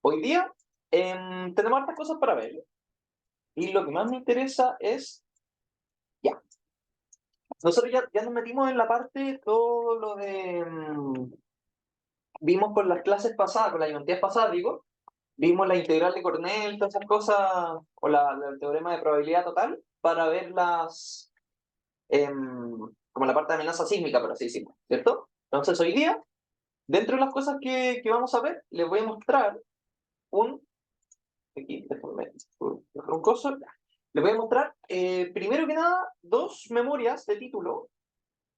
Hoy día tenemos hartas cosas para ver. Y lo que más me interesa es, ya, nosotros ya nos metimos en la parte, todo lo de, vimos con las clases pasadas, con las identidades pasadas, digo, vimos la integral de Cornell, todas esas cosas, o el teorema de probabilidad total, para ver como la parte de amenaza sísmica, por así decirlo, ¿cierto? Entonces hoy día, dentro de las cosas que vamos a ver, les voy a mostrar un, aquí, déjame, un coso, les voy a mostrar, primero que nada, dos memorias de título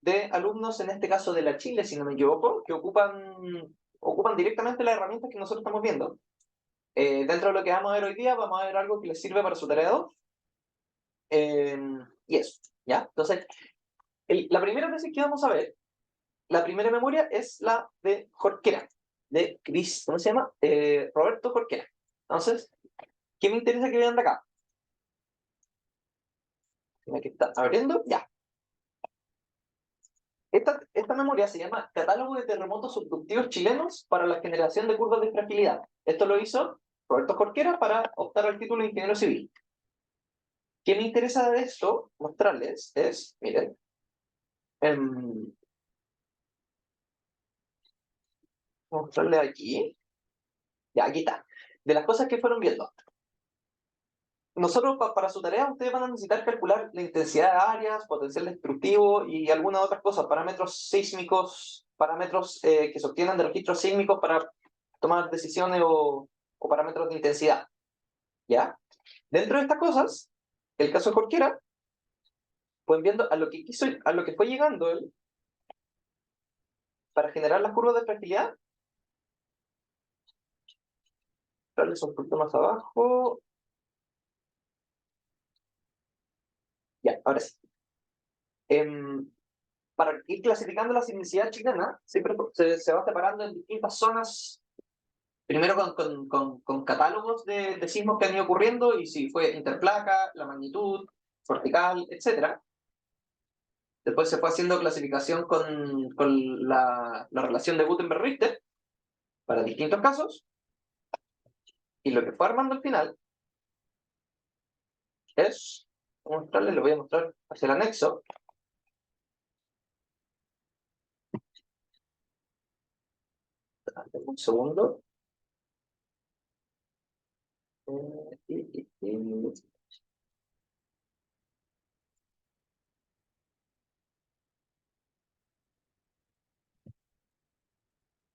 de alumnos, en este caso de la Chile, si no me equivoco, que ocupan directamente las herramientas que nosotros estamos viendo. Dentro de lo que vamos a ver hoy día, vamos a ver algo que les sirve para su tarea 2. Y eso, ¿ya? Entonces, la primera tesis que vamos a ver, la primera memoria es la de Jorquera, de Chris, ¿cómo se llama? Roberto Jorquera. Entonces, ¿qué me interesa que vean de acá? Aquí está abriendo, ya. Esta memoria se llama Catálogo de Terremotos Subductivos Chilenos para la Generación de Curvas de Fragilidad. Esto lo hizo Roberto Jorquera para optar al título de ingeniero civil. ¿Qué me interesa de esto mostrarles? Es, miren, mostrarles aquí. Ya, aquí está. De las cosas que fueron viendo. Nosotros, para su tarea, ustedes van a necesitar calcular la intensidad de áreas, potencial destructivo y algunas otras cosas, parámetros sísmicos, parámetros que se obtienen de registros sísmicos para tomar decisiones o parámetros de intensidad. ¿Ya? Dentro de estas cosas, el caso de Jorquera, pueden viendo a lo que quiso, a lo que fue llegando él para generar las curvas de fragilidad. Darles un poquito más abajo. Ya, ahora sí. Para ir clasificando la sismicidad chilena, siempre se va separando en distintas zonas, primero con catálogos de sismos que han ido ocurriendo, y si fue interplaca, la magnitud, vertical, etc. Después se fue haciendo clasificación con la relación de Gutenberg-Richter para distintos casos, y lo que fue armando al final es, mostrarles, lo voy a mostrar hacia el anexo. Un segundo.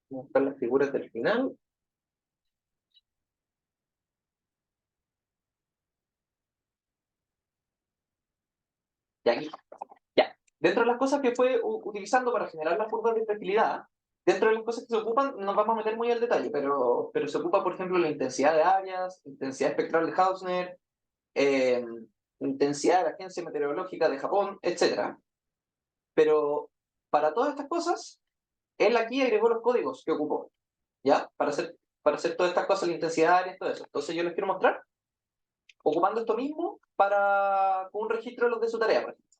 Mostrar las figuras del final. Y aquí, ya. Dentro de las cosas que fue utilizando para generar las curvas de fragilidad, dentro de las cosas que se ocupan, nos vamos a meter muy al detalle, pero se ocupa, por ejemplo, la intensidad de áreas, intensidad espectral de Hausner, eh, intensidad de la Agencia Meteorológica de Japón, etc. Pero para todas estas cosas, él aquí agregó los códigos que ocupó, ¿ya? Para hacer todas estas cosas, la intensidad de áreas, todo eso. Entonces yo les quiero mostrar, ocupando esto mismo con un registro de los de su tarea, por ejemplo.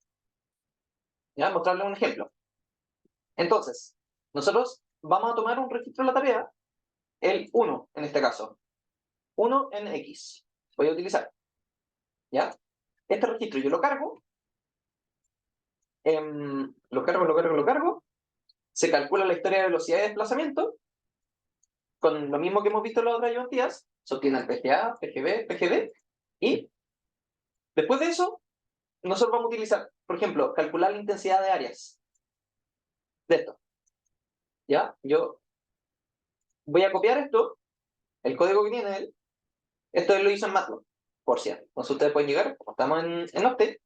¿Ya? Mostrarles un ejemplo. Entonces, nosotros vamos a tomar un registro de la tarea, el 1 en este caso, 1 en X. Voy a utilizar, ¿ya? Este registro yo lo cargo, lo cargo, se calcula la historia de velocidad de desplazamiento, con lo mismo que hemos visto en las otras ayudantías, se obtiene el PGA, PGB, PGD, y después de eso, nosotros vamos a utilizar, por ejemplo, calcular la intensidad de áreas de esto, ¿ya? Yo voy a copiar esto, el código que tiene él. Esto él lo hizo en MATLAB, por cierto. Entonces ustedes pueden llegar, como estamos en Octet,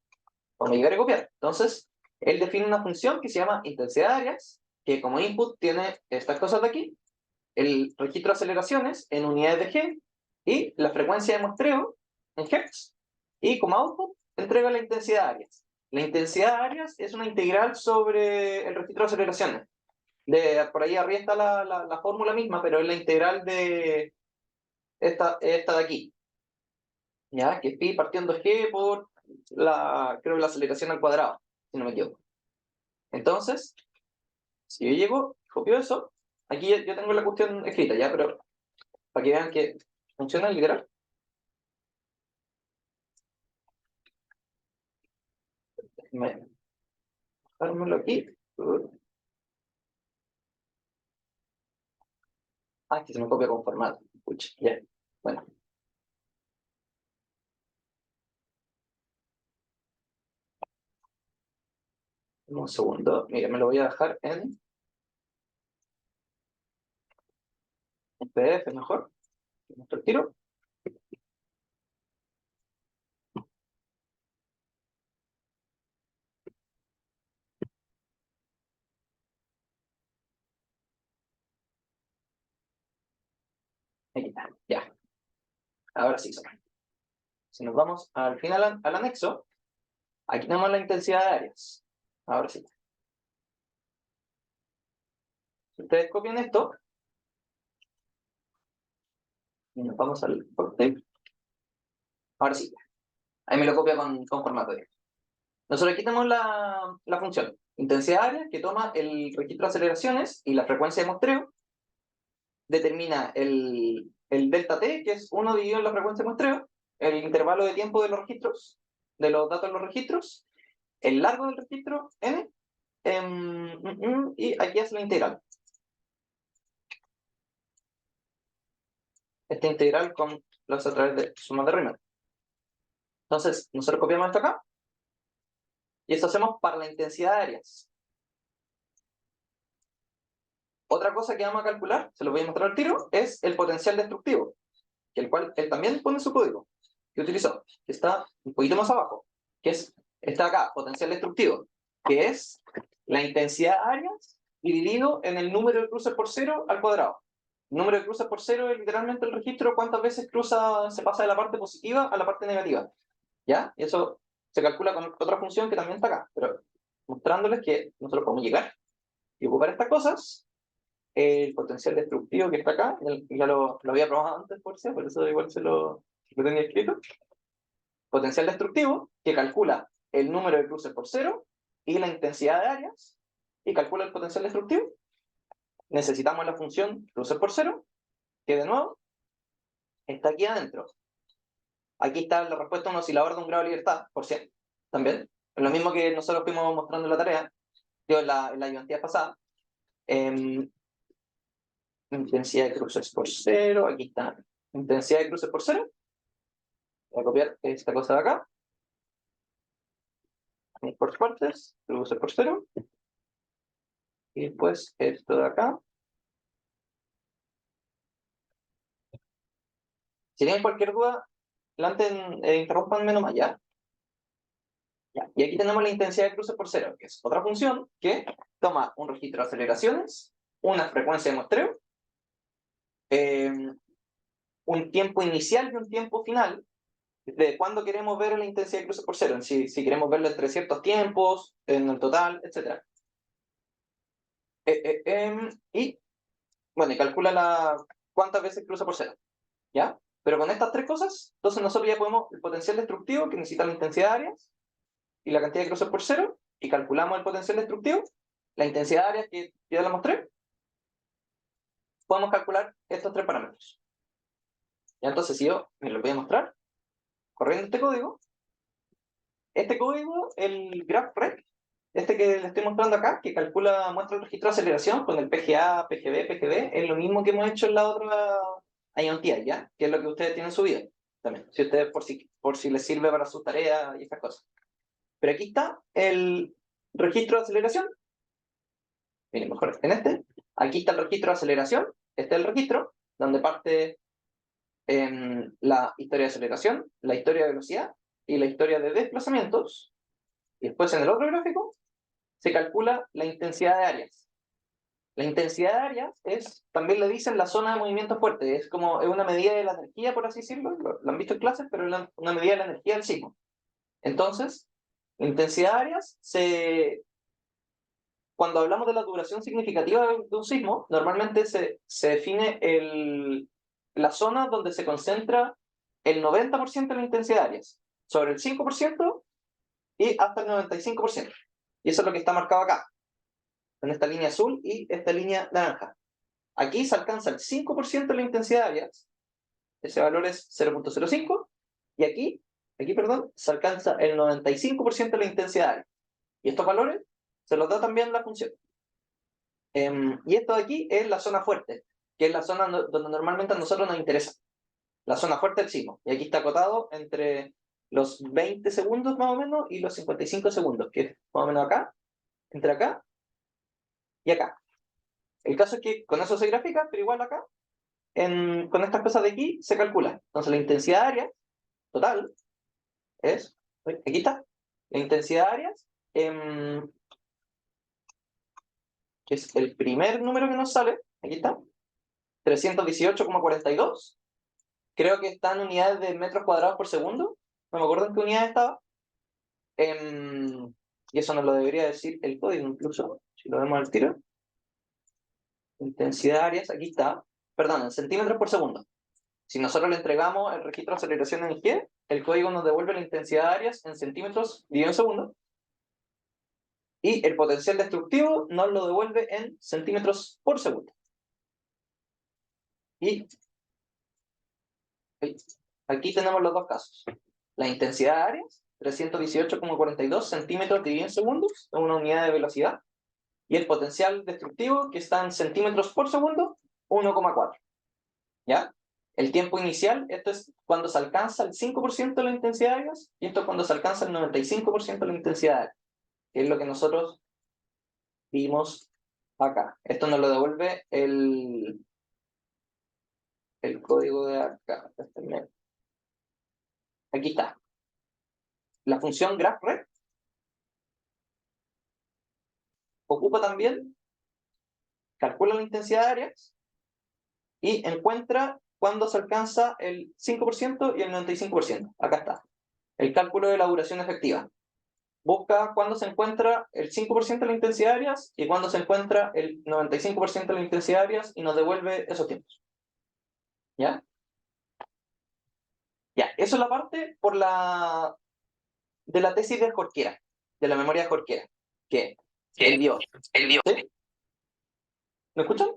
vamos a llegar a copiar. Entonces, él define una función que se llama intensidad de áreas, que como input tiene estas cosas de aquí, el registro de aceleraciones en unidades de G, y la frecuencia de muestreo en Hertz, y como output entrega la intensidad de áreas. La intensidad de áreas es una integral sobre el registro de aceleraciones. Por ahí arriba está la fórmula misma, pero es la integral de esta de aquí. ¿Ya? Que es pi partiendo G por creo que la aceleración al cuadrado, si no me equivoco. Entonces, si yo llego, copio eso, aquí yo tengo la cuestión escrita, ¿ya? Pero para que vean que funciona literal. Déjenme dármelo aquí. Ah, que se me copia con formato. Pucha, ya. Bueno. Un segundo. Mira, me lo voy a dejar en PDF mejor. Muestro el tiro. Aquí está. Ya. Ahora sí, Sara. Si nos vamos al final al anexo, aquí tenemos la intensidad de áreas. Ahora sí. Si ustedes copian esto, y nos vamos al corte. Ahora sí. Ahí me lo copia con formato. Nosotros aquí tenemos la función intensidad área que toma el registro de aceleraciones y la frecuencia de muestreo, determina el delta t, que es 1 dividido en la frecuencia de muestreo, el intervalo de tiempo de los registros, de los datos de los registros, el largo del registro n, y aquí es la integral. Esta integral lo hace a través de suma de Riemann. Entonces, nosotros copiamos esto acá, y esto hacemos para la intensidad de áreas. Otra cosa que vamos a calcular, se lo voy a mostrar al tiro, es el potencial destructivo, que el cual él también pone su código, que utilizó, que está un poquito más abajo, que está acá, potencial destructivo, que es la intensidad áreas dividido en el número de cruces por cero al cuadrado. El número de cruces por cero es literalmente el registro cuántas veces se pasa de la parte positiva a la parte negativa. ¿Ya? Y eso se calcula con otra función que también está acá, pero mostrándoles que nosotros podemos llegar y ocupar estas cosas. El potencial destructivo que está acá, ya lo había probado antes por eso igual lo tenía escrito. Potencial destructivo que calcula el número de cruces por cero y la intensidad de áreas y calcula el potencial destructivo. Necesitamos la función cruces por cero, que de nuevo está aquí adentro. Aquí está la respuesta a un oscilador de un grado de libertad, por cierto, también. Es lo mismo que nosotros fuimos mostrando en la tarea, en la ayudantía pasada. Intensidad de cruces por cero, aquí está. Intensidad de cruces por cero. Voy a copiar esta cosa de acá. Por partes, cruces por cero. Y después esto de acá. Si tienen cualquier duda, interrumpanme nomás ya. Ya. Y aquí tenemos la intensidad de cruces por cero, que es otra función que toma un registro de aceleraciones, una frecuencia de muestreo, un tiempo inicial y un tiempo final, de cuándo queremos ver la intensidad de cruces por cero, si queremos verlo entre ciertos tiempos, en el total, etc. Y bueno, y calcula cuántas veces cruza por cero, ¿ya? Pero con estas tres cosas, entonces nosotros ya podemos el potencial destructivo, que necesita la intensidad de áreas, y la cantidad de cruces por cero, y calculamos el potencial destructivo, la intensidad de áreas que ya la mostré, podemos calcular estos tres parámetros. Ya entonces, si yo me lo voy a mostrar, corriendo este código, el GraphRec, este que le estoy mostrando acá, que muestra el registro de aceleración con el PGA, PGB, PGB, es lo mismo que hemos hecho en la otra IoT, ¿ya? Que es lo que ustedes tienen subido también, si ustedes por si les sirve para sus tareas y estas cosas. Pero aquí está el registro de aceleración. Miren, mejor en aquí está el registro de aceleración, este es el registro, donde parte la historia de aceleración, la historia de velocidad y la historia de desplazamientos. Y después en el otro gráfico se calcula la intensidad de áreas. La intensidad de áreas también le dicen la zona de movimiento fuerte, es una medida de la energía, por así decirlo, lo han visto en clases, pero es una medida de la energía del sismo. Entonces, la intensidad de áreas, cuando hablamos de la duración significativa de un sismo, normalmente se define la zona donde se concentra el 90% de la intensidad de áreas, sobre el 5% y hasta el 95%. Y eso es lo que está marcado acá, en esta línea azul y esta línea naranja. aquí se alcanza el 5% de la intensidad de áreas, ese valor es 0.05, y aquí, perdón, se alcanza el 95% de la intensidad de áreas. Y estos valores se los da también la función. Y esto de aquí es la zona fuerte, que es la zona donde normalmente a nosotros nos interesa. La zona fuerte del sismo. Y aquí está acotado entre los 20 segundos más o menos y los 55 segundos, que es más o menos acá, entre acá y acá. El caso es que con eso se grafica, pero igual acá, con estas cosas de aquí, se calcula. Entonces la intensidad de áreas total es, aquí está, la intensidad de áreas, que es el primer número que nos sale, aquí está, 318,42. Creo que está en unidades de metros cuadrados por segundo, no me acuerdo en qué unidad estaba. Y eso nos lo debería decir el código incluso, si lo vemos al tiro. Intensidad de áreas, aquí está, perdón, en centímetros por segundo. Si nosotros le entregamos el registro de aceleración en G, el código nos devuelve la intensidad de áreas en centímetros dividido en segundo. Y el potencial destructivo nos lo devuelve en centímetros por segundo. Y aquí tenemos los dos casos. La intensidad de áreas, 318,42 centímetros dividido en segundos, es una unidad de velocidad. Y el potencial destructivo, que está en centímetros por segundo, 1,4. ¿Ya? El tiempo inicial, esto es cuando se alcanza el 5% de la intensidad de áreas, y esto es cuando se alcanza el 95% de la intensidad de áreas, que es lo que nosotros vimos acá. Esto nos lo devuelve el código de acá. Aquí está. La función GraphRect ocupa también, calcula la intensidad de áreas y encuentra cuándo se alcanza el 5% y el 95%. Acá está. El cálculo de la duración efectiva. Busca cuándo se encuentra el 5% de la intensidad de áreas y cuándo se encuentra el 95% de la intensidad de áreas y nos devuelve esos tiempos. ¿Ya? Ya, eso es la parte de la tesis de Jorquera, de la memoria de Jorquera, que él vio. ¿Sí? ¿Me escuchan?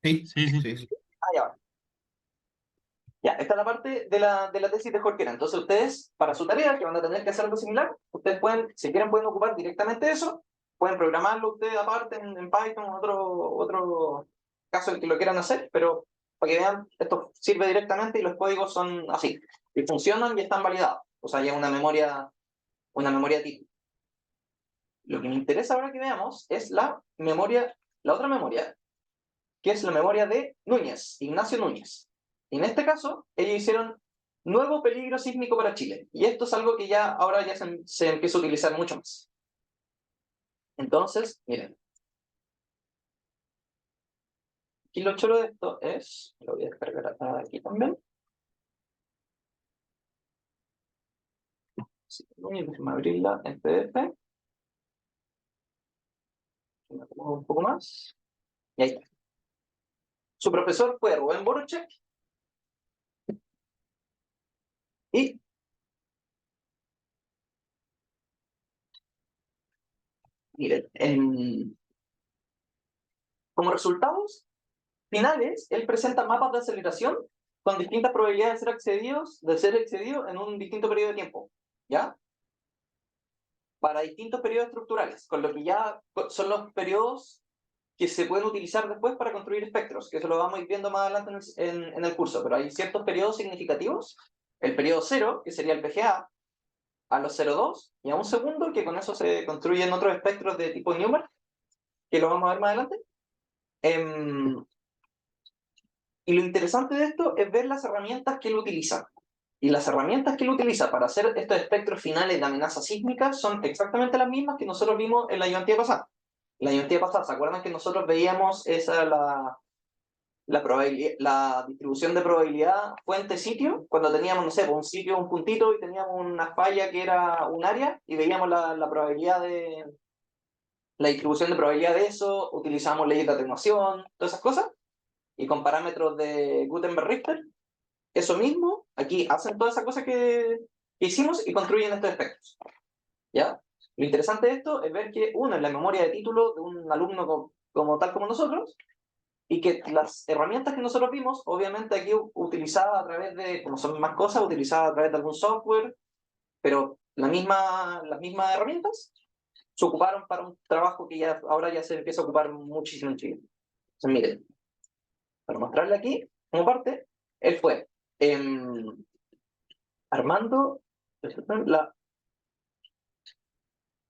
Sí, sí. Ah, ya va. Ya, esta es la parte de la tesis de Jorquera. Entonces ustedes, para su tarea, que van a tener que hacer algo similar, ustedes pueden, si quieren, pueden ocupar directamente eso, pueden programarlo ustedes aparte en Python o otro caso en que lo quieran hacer, pero para que vean, esto sirve directamente y los códigos son así, y funcionan y están validados. O sea, ya es una memoria tipo. Lo que me interesa ahora que veamos es la otra memoria, que es la memoria de Núñez, Ignacio Núñez. Y en este caso, ellos hicieron nuevo peligro sísmico para Chile. Y esto es algo que ahora ya se empieza a utilizar mucho más. Entonces, miren. Aquí lo chulo de esto es, lo voy a descargar aquí también. Sí, déjenme abrirla en PDF. Me acomodo un poco más. Y ahí está. Su profesor fue Rubén Boruchek. Y miren, como resultados finales, él presenta mapas de aceleración con distintas probabilidades de ser excedido en un distinto periodo de tiempo, ¿ya? Para distintos periodos estructurales, con lo que ya son los periodos que se pueden utilizar después para construir espectros, que eso lo vamos a ir viendo más adelante en el curso, pero hay ciertos periodos significativos, el periodo 0, que sería el PGA, a los 0,2 y a un segundo, que con eso se construyen otros espectros de tipo Newmark, que lo vamos a ver más adelante. Y lo interesante de esto es ver las herramientas que él utiliza. Y las herramientas que él utiliza para hacer estos espectros finales de amenaza sísmica son exactamente las mismas que nosotros vimos en la ayudantía pasada. La ayudantía pasada, ¿se acuerdan que nosotros veíamos la distribución de probabilidad fuente-sitio? Cuando teníamos, no sé, un sitio, un puntito, y teníamos una falla que era un área, y veíamos la probabilidad la distribución de probabilidad de eso, utilizamos leyes de atenuación, todas esas cosas, y con parámetros de Gutenberg-Richter. Eso mismo, aquí hacen todas esas cosas que hicimos y construyen estos espectros. ¿Ya? Lo interesante de esto es ver que, uno, es la memoria de título de un alumno como tal como nosotros, y que las herramientas que nosotros vimos, obviamente aquí utilizadas a través de, como son más cosas, utilizadas a través de algún software, pero las mismas herramientas se ocuparon para un trabajo que ya ahora ya se empieza a ocupar muchísimo en Chile. Entonces, miren, para mostrarle aquí, como parte, él fue armando la...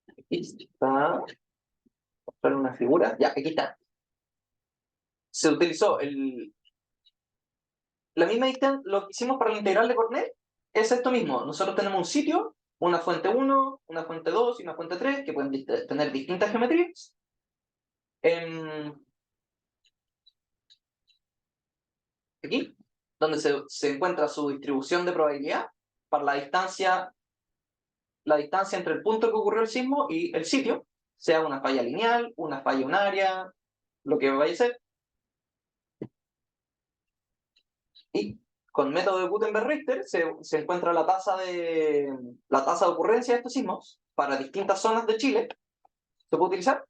Aquí está, mostrar una figura, ya, aquí está. Se utilizó la misma lo que hicimos para la integral de Cornet es esto mismo. Nosotros tenemos un sitio, una fuente 1, una fuente 2 y una fuente 3 que pueden tener distintas geometrías. Aquí, donde se encuentra su distribución de probabilidad para la distancia entre el punto que ocurrió el sismo y el sitio, sea una falla lineal, una falla unaria, lo que vaya a ser. Y con método de Gutenberg-Richter se encuentra la tasa de ocurrencia de estos sismos para distintas zonas de Chile. ¿Se puede utilizar?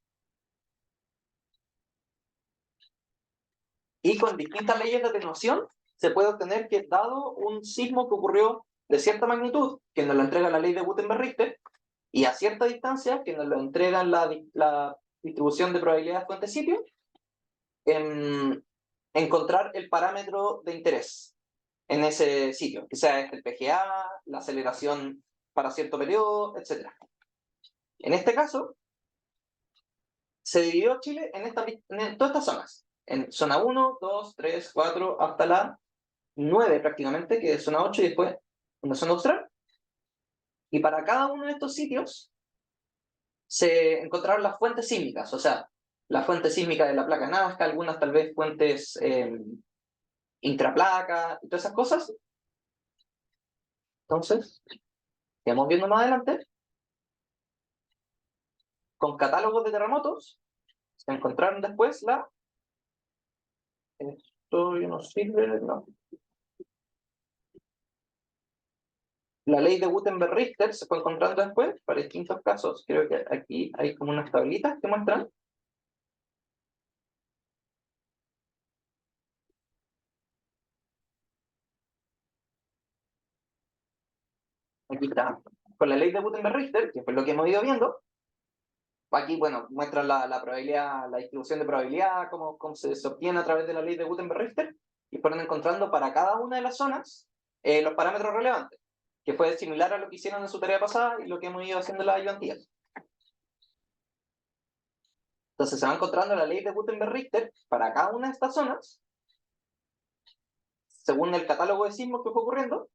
Y con distintas leyes de atenuación se puede obtener que, dado un sismo que ocurrió de cierta magnitud, que nos lo entrega la ley de Gutenberg-Richter, y a cierta distancia, que nos lo entrega la distribución de probabilidad fuente-sitio, encontrar el parámetro de interés en ese sitio, que sea el PGA, la aceleración para cierto periodo, etc. En este caso, se dividió Chile en todas estas zonas, en zona 1, 2, 3, 4, hasta la 9 prácticamente, que es zona 8 y después una zona austral. Y para cada uno de estos sitios se encontraron las fuentes sísmicas, o sea, la fuente sísmica de la placa Nazca, algunas tal vez fuentes intraplaca y todas esas cosas. Entonces, sigamos viendo más adelante, con catálogos de terremotos, se encontraron después esto ya no sirve, no. La ley de Gutenberg-Richter se fue encontrando después para distintos casos. Creo que aquí hay como unas tablitas que muestran. Aquí está. Con la ley de Gutenberg-Richter, que fue lo que hemos ido viendo, aquí, bueno, muestra la probabilidad, la distribución de probabilidad, cómo se obtiene a través de la ley de Gutenberg-Richter, y fueron encontrando para cada una de las zonas los parámetros relevantes, que fue similar a lo que hicieron en su tarea pasada y lo que hemos ido haciendo en las ayudantías. Entonces se va encontrando la ley de Gutenberg-Richter para cada una de estas zonas, según el catálogo de sismos que fue ocurriendo.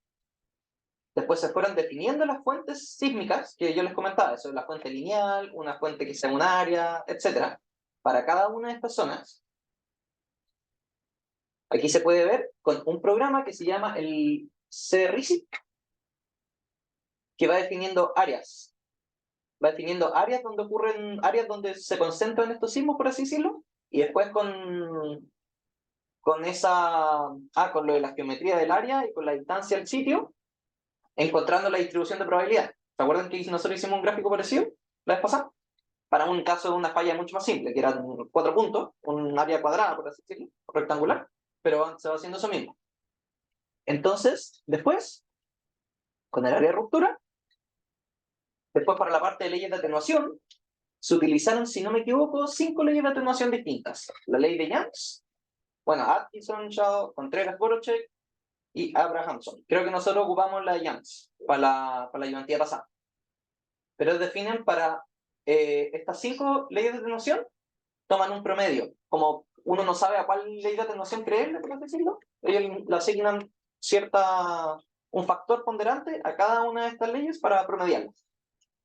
Después se fueron definiendo las fuentes sísmicas que yo les comentaba, eso es la fuente lineal, una fuente que sea un área, etc. Para cada una de estas zonas. Aquí se puede ver con un programa que se llama el CRISIP, que va definiendo áreas. Va definiendo áreas donde se concentran estos sismos, por así decirlo, y después con con lo de la geometría del área y con la distancia al sitio, encontrando la distribución de probabilidad. ¿Se acuerdan que nosotros hicimos un gráfico parecido la vez pasada? Para un caso de una falla mucho más simple, que eran 4 puntos, un área cuadrada, por así decirlo, rectangular, pero se va haciendo eso mismo. Entonces, después, con el área de ruptura, después para la parte de leyes de atenuación, se utilizaron, si no me equivoco, 5 leyes de atenuación distintas. La ley de Youngs, bueno, Atkinson, Shaw, Contreras, Borochek y Abrahamson. Creo que nosotros ocupamos la de Youngs para la ayudantía pasada. Pero definen para estas 5 leyes de atenuación, toman un promedio. Como uno no sabe a cuál ley de atenuación creerle, por así decirlo, ellos le asignan un factor ponderante a cada una de estas leyes para promediarlas.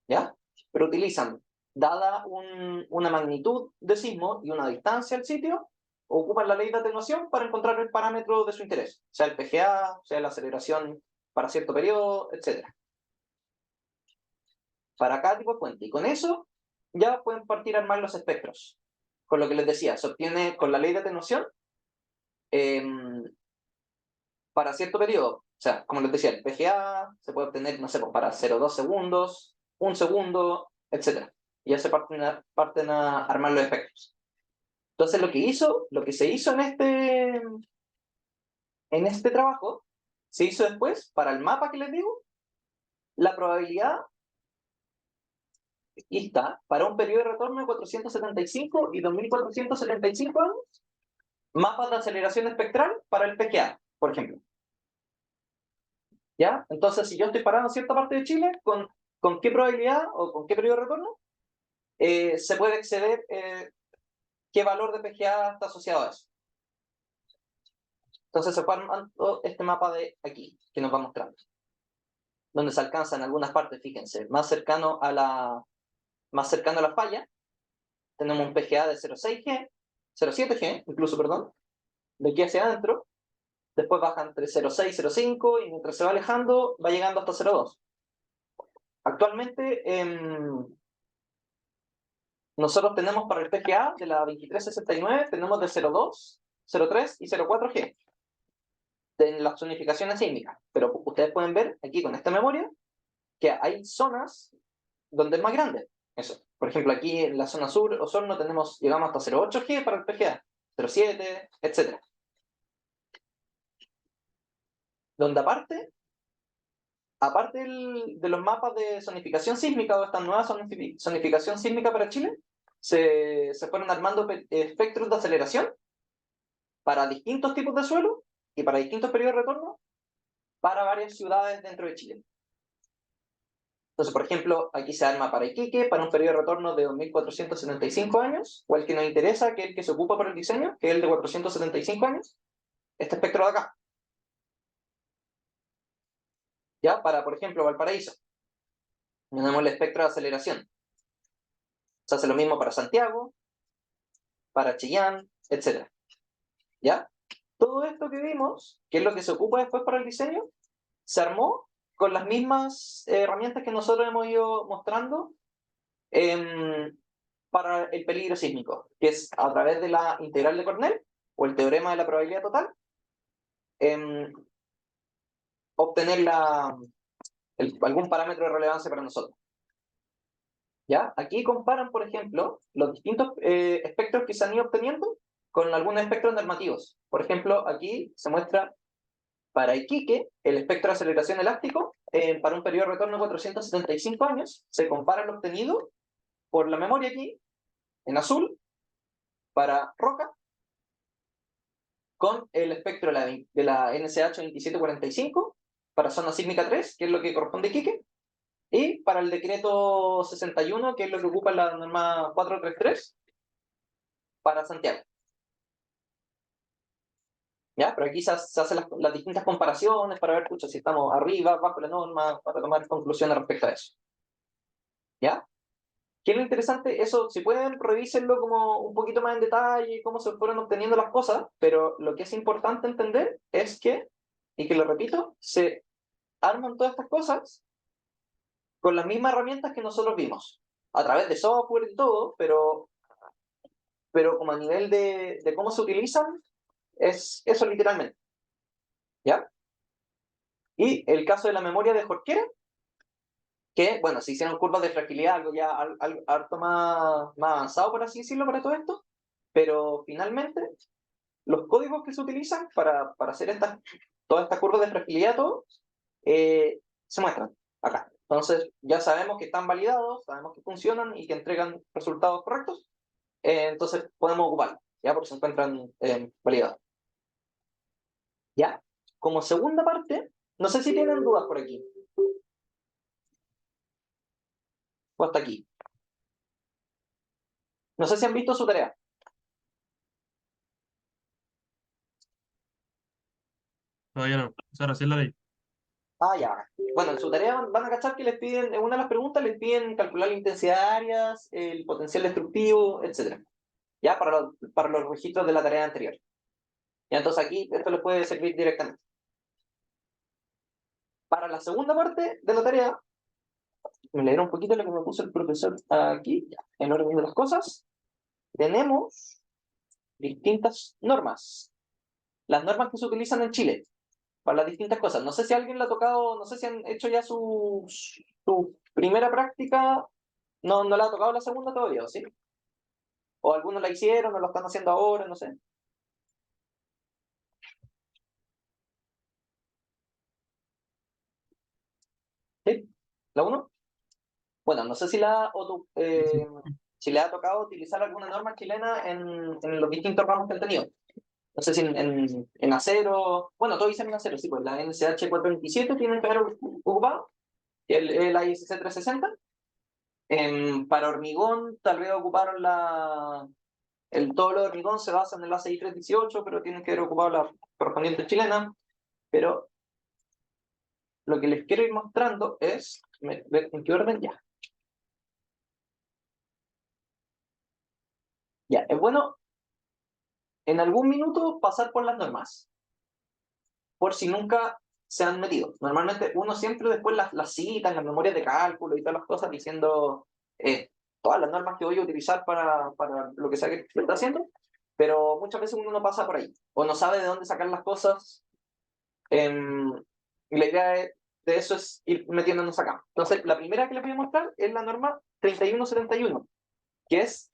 ¿Ya? Pero utilizan, dada una magnitud de sismo y una distancia al sitio, ocupan la ley de atenuación para encontrar el parámetro de su interés, sea el PGA, sea la aceleración para cierto periodo, etc. Para cada tipo de fuente. Y con eso ya pueden partir a armar los espectros. Con lo que les decía, se obtiene con la ley de atenuación para cierto periodo. O sea, como les decía, el PGA se puede obtener, no sé, para 0,2 segundos, 1 segundo, etc. Y ya se parten a armar los espectros. Entonces lo que se hizo en este trabajo, se hizo después, para el mapa que les digo, la probabilidad está para un periodo de retorno de 475 y 2475 años, mapas de aceleración espectral para el PGA, por ejemplo. ¿Ya? Entonces, si yo estoy parado en cierta parte de Chile, ¿con qué probabilidad o con qué periodo de retorno se puede exceder qué valor de PGA está asociado a eso? Entonces se fue armando este mapa de aquí, que nos va mostrando. Donde se alcanza en algunas partes, fíjense, más cercano a la falla, tenemos un PGA de 0,6G, 0,7G, incluso, perdón, de aquí hacia adentro. Después baja entre 0,6 y 0,5 y mientras se va alejando va llegando hasta 0,2. Actualmente nosotros tenemos para el PGA de la 2369, tenemos de 0,2, 0,3 y 0,4G en las zonificaciones sísmicas. Pero ustedes pueden ver aquí con esta memoria que hay zonas donde es más grande. Eso. Por ejemplo, aquí en la zona sur, Osorno, llegamos hasta 0,8G para el PGA, 0,7, etc. Donde aparte de los mapas de zonificación sísmica o esta nueva zonificación sísmica para Chile, se fueron armando espectros de aceleración para distintos tipos de suelo y para distintos periodos de retorno para varias ciudades dentro de Chile. Entonces, por ejemplo, aquí se arma para Iquique, para un periodo de retorno de 2475 años, o el que nos interesa, que es el que se ocupa por el diseño, que es el de 475 años, este espectro de acá. ¿Ya? Para, por ejemplo, Valparaíso, tenemos el espectro de aceleración. Se hace lo mismo para Santiago, para Chillán, etc. ¿Ya? Todo esto que vimos, que es lo que se ocupa después para el diseño, se armó con las mismas herramientas que nosotros hemos ido mostrando para el peligro sísmico, que es a través de la integral de Cornell, o el teorema de la probabilidad total, obtener algún parámetro de relevancia para nosotros. ¿Ya? Aquí comparan, por ejemplo, los distintos espectros que se han ido obteniendo con algunos espectros normativos. Por ejemplo, aquí se muestra para Iquique el espectro de aceleración elástico para un periodo de retorno de 475 años. Se compara lo obtenido por la memoria aquí, en azul, para Roca, con el espectro de la NCH 2745 para zona sísmica 3, que es lo que corresponde a Iquique, y para el decreto 61, que es lo que ocupa la norma 433, para Santiago. ¿Ya? Pero aquí se hacen las distintas comparaciones para ver, pucha, si estamos arriba, bajo la norma, para tomar conclusiones respecto a eso. ¿Ya? ¿Qué es lo interesante? Eso, si pueden, revísenlo como un poquito más en detalle, cómo se fueron obteniendo las cosas, pero lo que es importante entender es que, y que lo repito, se arman todas estas cosas con las mismas herramientas que nosotros vimos, a través de software y todo, pero como a nivel de cómo se utilizan, es eso literalmente. ¿Ya? Y el caso de la memoria de Jorquera, que, bueno, se hicieron curvas de fragilidad, algo ya harto más avanzado, por así decirlo, para todo esto, pero finalmente los códigos que se utilizan para hacer todas estas curvas de fragilidad, todo, se muestran acá. Entonces, ya sabemos que están validados, sabemos que funcionan y que entregan resultados correctos, entonces podemos ocuparlos, ¿ya? Porque se encuentran validados. ¿Ya? Como segunda parte, no sé si tienen dudas por aquí. O hasta aquí. No sé si han visto su tarea. Todavía no. O sea, recién la leí. Ah, ya. Bueno, en su tarea van a cachar que les piden, en una de las preguntas les piden calcular la intensidad de áreas, el potencial destructivo, etc. Ya, para los registros de la tarea anterior. Ya, entonces aquí esto les puede servir directamente. Para la segunda parte de la tarea, me leeré un poquito lo que me puso el profesor aquí, ya, en orden de las cosas. Tenemos distintas normas. Las normas que se utilizan en Chile para las distintas cosas. No sé si alguien le ha tocado, no sé si han hecho ya su primera práctica No, no le ha tocado la segunda todavía, ¿sí? O algunos la hicieron, o lo están haciendo ahora, no sé. ¿Sí? ¿La uno? Bueno, no sé si le ha tocado utilizar alguna norma chilena en los distintos ramos que han tenido. No sé si en acero, bueno, todos dicen en acero, sí, pues la NCH 427 tienen que haber ocupado, el ISC 360. Para hormigón, tal vez ocuparon todo lo de hormigón se basa en el ACI 318, pero tienen que haber ocupado la correspondiente chilena. Pero lo que les quiero ir mostrando es, ver en qué orden ya. Ya, es bueno en algún minuto pasar por las normas, por si nunca se han metido. Normalmente uno siempre después las cita en las memorias de cálculo y todas las cosas diciendo todas las normas que voy a utilizar para lo que sea que esté haciendo, pero muchas veces uno no pasa por ahí, o no sabe de dónde sacar las cosas. Y la idea de eso es ir metiéndonos acá. Entonces, la primera que les voy a mostrar es la norma 3171, que es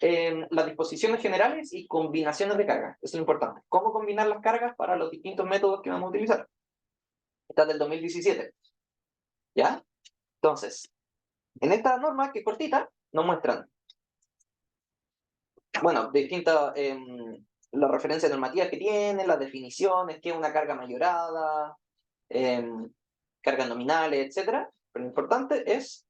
las disposiciones generales y combinaciones de cargas. Eso es lo importante. ¿Cómo combinar las cargas para los distintos métodos que vamos a utilizar? Esta es del 2017. ¿Ya? Entonces, en esta norma, que es cortita, nos muestran, bueno, distintas, las referencias normativas que tiene, las definiciones, qué es una carga mayorada, cargas nominales, etcétera. Pero lo importante es,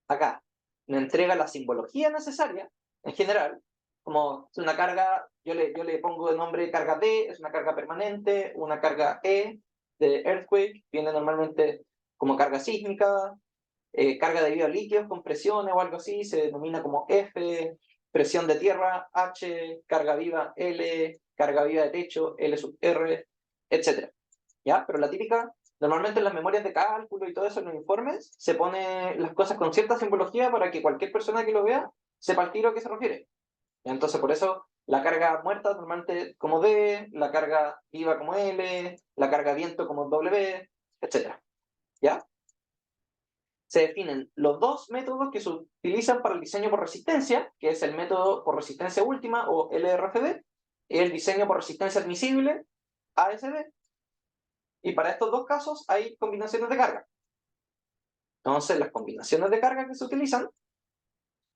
acá, me entrega la simbología necesaria, en general, como es una carga, yo le pongo de nombre carga D, es una carga permanente, una carga E de earthquake, viene normalmente como carga sísmica, carga debido a líquidos con presiones o algo así, se denomina como F, presión de tierra, H, carga viva, L, carga viva de techo, L sub R, etc. ¿Ya? Pero la típica, normalmente en las memorias de cálculo y todo eso, en los informes, se pone las cosas con cierta simbología para que cualquier persona que lo vea sepa al tiro a qué se refiere. Entonces, por eso, la carga muerta normalmente como D, la carga viva como L, la carga viento como W, etc. ¿Ya? Se definen los dos métodos que se utilizan para el diseño por resistencia, que es el método por resistencia última o LRFD, y el diseño por resistencia admisible, ASD. Y para estos dos casos hay combinaciones de carga. Entonces, las combinaciones de carga que se utilizan,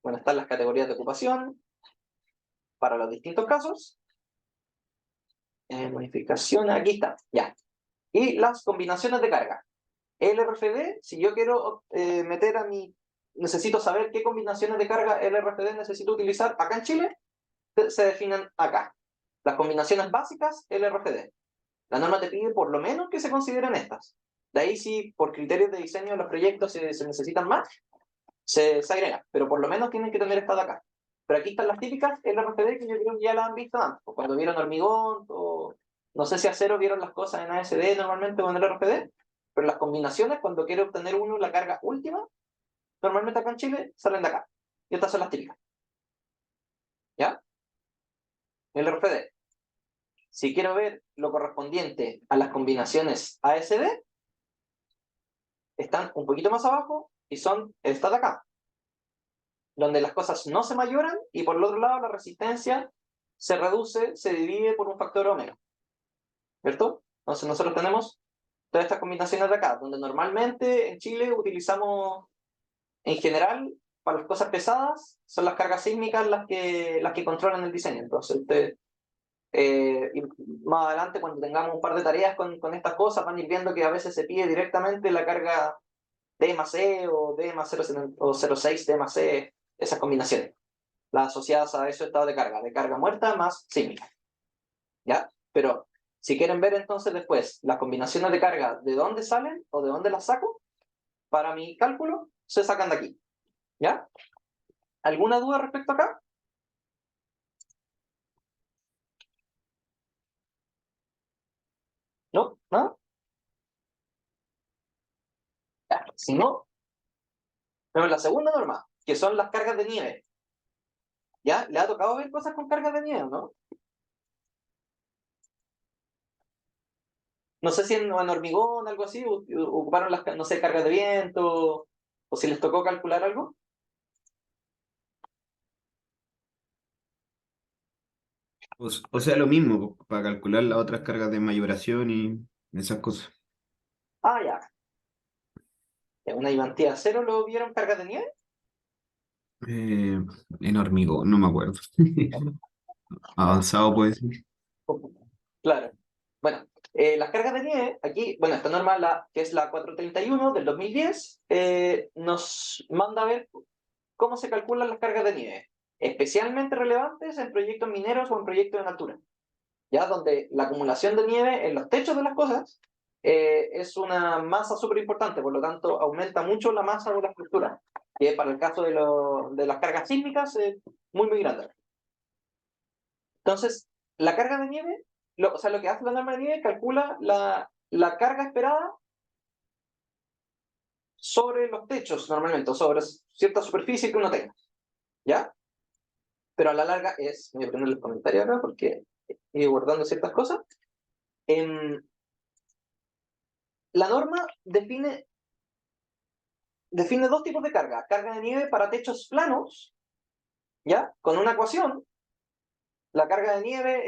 bueno, están las categorías de ocupación para los distintos casos. Modificación, aquí está, ya. Y las combinaciones de carga. LRFD, si yo quiero meter a mi... Necesito saber qué combinaciones de carga LRFD necesito utilizar acá en Chile, se definen acá. Las combinaciones básicas, LRFD. La norma te pide por lo menos que se consideren estas. De ahí si por criterios de diseño de los proyectos se necesitan más, se agrega. Pero por lo menos tienen que tener estas de acá. Pero aquí están las típicas LRFD que yo creo que ya las han visto antes. Cuando vieron hormigón, o no sé si acero vieron las cosas en ASD normalmente o en LRFD. Pero las combinaciones, cuando quiere obtener uno la carga última, normalmente acá en Chile salen de acá. Y estas son las típicas. ¿Ya? LRFD. Si quiero ver lo correspondiente a las combinaciones ASD, están un poquito más abajo y son estas de acá, donde las cosas no se mayoran y por el otro lado la resistencia se reduce, se divide por un factor omega. ¿Cierto? Entonces nosotros tenemos todas estas combinaciones de acá, donde normalmente en Chile utilizamos, en general, para las cosas pesadas, son las cargas sísmicas las que controlan el diseño. Entonces usted y más adelante, cuando tengamos un par de tareas con estas cosas, van a ir viendo que a veces se pide directamente la carga D más E o D más 0,6 D más E, esas combinaciones, las asociadas a ese estado de carga muerta más sísmica. ¿Ya? Pero si quieren ver entonces después las combinaciones de carga, de dónde salen o de dónde las saco, para mi cálculo, se sacan de aquí. ¿Ya? ¿Alguna duda respecto acá? ¿No? ¿No? Ya. Si no, vemos la segunda norma, que son las cargas de nieve. ¿Ya? ¿Le ha tocado ver cosas con cargas de nieve, no? No sé si en hormigón, algo así, ocuparon las, no sé, cargas de viento, o si les tocó calcular algo. O sea, lo mismo, para calcular las otras cargas de mayoración y esas cosas. Ah, ya. Una ayudantía cero lo vieron cargas de nieve. Eh, en hormigón, no me acuerdo. Avanzado puede ser. Claro. Bueno, las cargas de nieve, aquí, bueno, esta norma, que es la 431 del 2010, nos manda a ver cómo se calculan las cargas de nieve, especialmente relevantes en proyectos mineros o en proyectos en altura, ya donde la acumulación de nieve en los techos de las cosas es una masa súper importante, por lo tanto aumenta mucho la masa de la estructura, que para el caso de las cargas sísmicas es muy, muy grande. Entonces, la carga de nieve, o sea, lo que hace la norma de nieve, calcula la carga esperada sobre los techos normalmente, o sobre cierta superficie que uno tenga, ¿ya? Pero a la larga voy a poner los comentarios acá porque he guardando ciertas cosas. La norma define dos tipos de carga. Carga de nieve para techos planos, ¿ya? Con una ecuación. La carga de nieve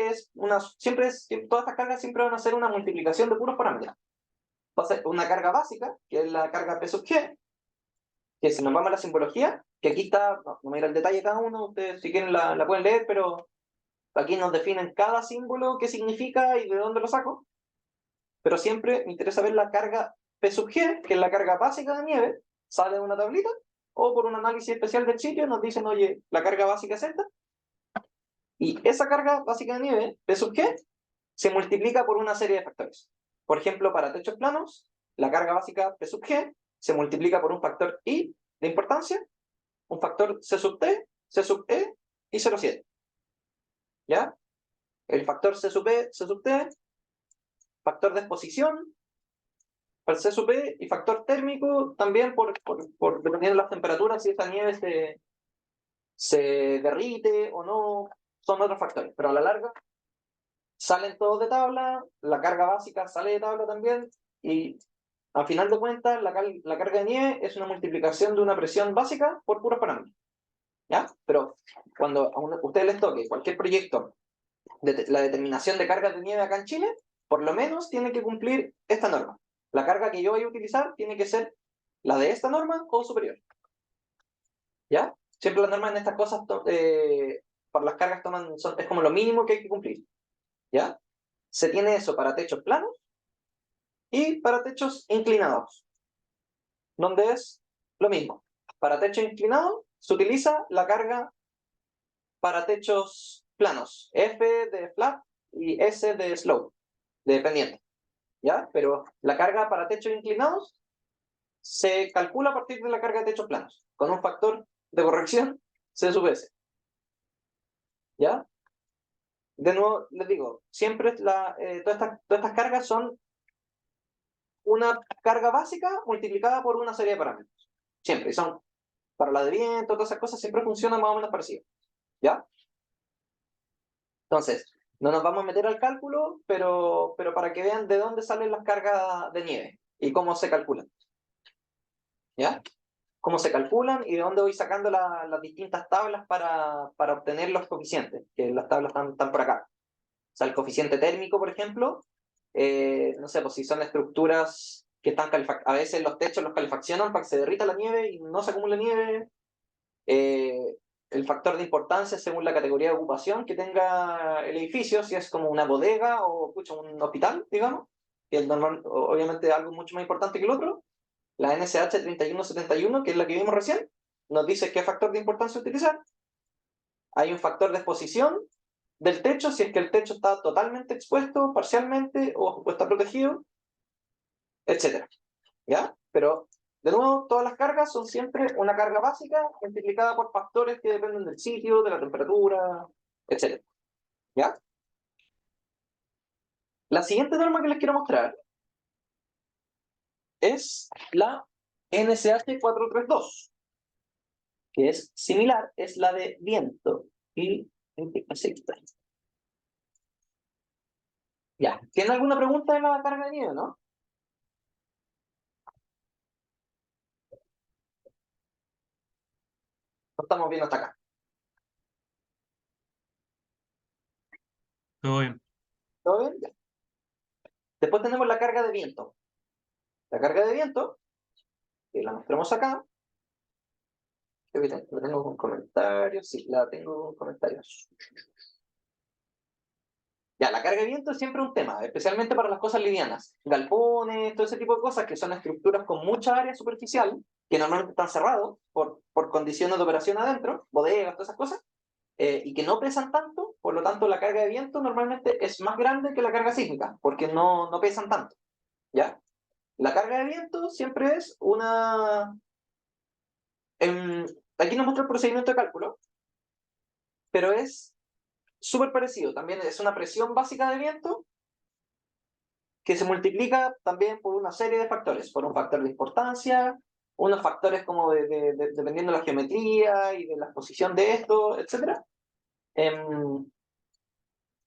todas estas cargas siempre van a ser una multiplicación de puros parámetros. Va a ser una carga básica, que es la carga P sub G, que si nos vamos a la simbología, que aquí está, no me iré al detalle cada uno, ustedes si quieren la pueden leer, pero aquí nos definen cada símbolo, qué significa y de dónde lo saco. Pero siempre me interesa ver la carga P sub G, que es la carga básica de nieve, sale de una tablita, o por un análisis especial del sitio nos dicen, oye, la carga básica es esta, y esa carga básica de nieve, P sub G, se multiplica por una serie de factores. Por ejemplo, para techos planos, la carga básica P sub G se multiplica por un factor I de importancia, un factor C sub T, C sub E y 0,7. ¿Ya? El factor C sub E, C sub T, factor de exposición, para el C sub E y factor térmico también dependiendo de las temperaturas, si esa nieve se derrite o no, son otros factores. Pero a la larga salen todos de tabla, la carga básica sale de tabla también, y al final de cuentas la carga de nieve es una multiplicación de una presión básica por puros parámetros. ¿Ya? Pero cuando a ustedes les toque cualquier proyecto de la determinación de cargas de nieve acá en Chile, por lo menos tiene que cumplir esta norma. La carga que yo voy a utilizar tiene que ser la de esta norma o superior. ¿Ya? Siempre las normas en estas cosas, para las cargas es como lo mínimo que hay que cumplir. ¿Ya? Se tiene eso para techos planos y para techos inclinados, donde es lo mismo. Para techo inclinado se utiliza la carga para techos planos, F de flat y S de slope, de pendiente, ¿ya? Pero la carga para techos inclinados se calcula a partir de la carga de techos planos, con un factor de corrección C sub S, ¿ya? De nuevo, les digo, siempre todas estas cargas son una carga básica multiplicada por una serie de parámetros. Siempre, y son, para la de viento, todas esas cosas, siempre funcionan más o menos parecido, ¿ya? Entonces, no nos vamos a meter al cálculo, pero para que vean de dónde salen las cargas de nieve y cómo se calculan, ¿ya? Cómo se calculan y de dónde voy sacando las distintas tablas para obtener los coeficientes, que las tablas están por acá. O sea, el coeficiente térmico, por ejemplo, no sé, pues si son estructuras que están a veces los techos los calefaccionan para que se derrita la nieve y no se acumule nieve. Eh, el factor de importancia según la categoría de ocupación que tenga el edificio, si es como una bodega o un hospital, digamos, que es obviamente algo mucho más importante que el otro. La NSH 3171, que es la que vimos recién, nos dice qué factor de importancia utilizar. Hay un factor de exposición del techo, si es que el techo está totalmente expuesto, parcialmente, o está protegido, etcétera. ¿Ya? Pero, de nuevo, todas las cargas son siempre una carga básica multiplicada por factores que dependen del sitio, de la temperatura, etcétera. ¿Ya? La siguiente norma que les quiero mostrar es la NSH 432, que es similar, es la de viento y aceite. Ya, ¿tiene alguna pregunta de la carga de nieve, no? No estamos viendo hasta acá. Todo bien. ¿Todo bien? Ya. Después tenemos la carga de viento. La carga de viento, que la mostramos acá. Creo que la tengo con comentarios. Sí, la tengo con comentarios. Ya, la carga de viento es siempre un tema, especialmente para las cosas livianas. Galpones, todo ese tipo de cosas que son estructuras con mucha área superficial, que normalmente están cerrados por condiciones de operación adentro, bodegas, todas esas cosas, y que no pesan tanto, por lo tanto la carga de viento normalmente es más grande que la carga sísmica, porque no pesan tanto. ¿Ya? La carga de viento siempre es una... em, aquí nos muestra el procedimiento de cálculo, pero es súper parecido. También es una presión básica de viento que se multiplica también por una serie de factores, por un factor de importancia, unos factores como dependiendo de la geometría y de la posición de esto, etc.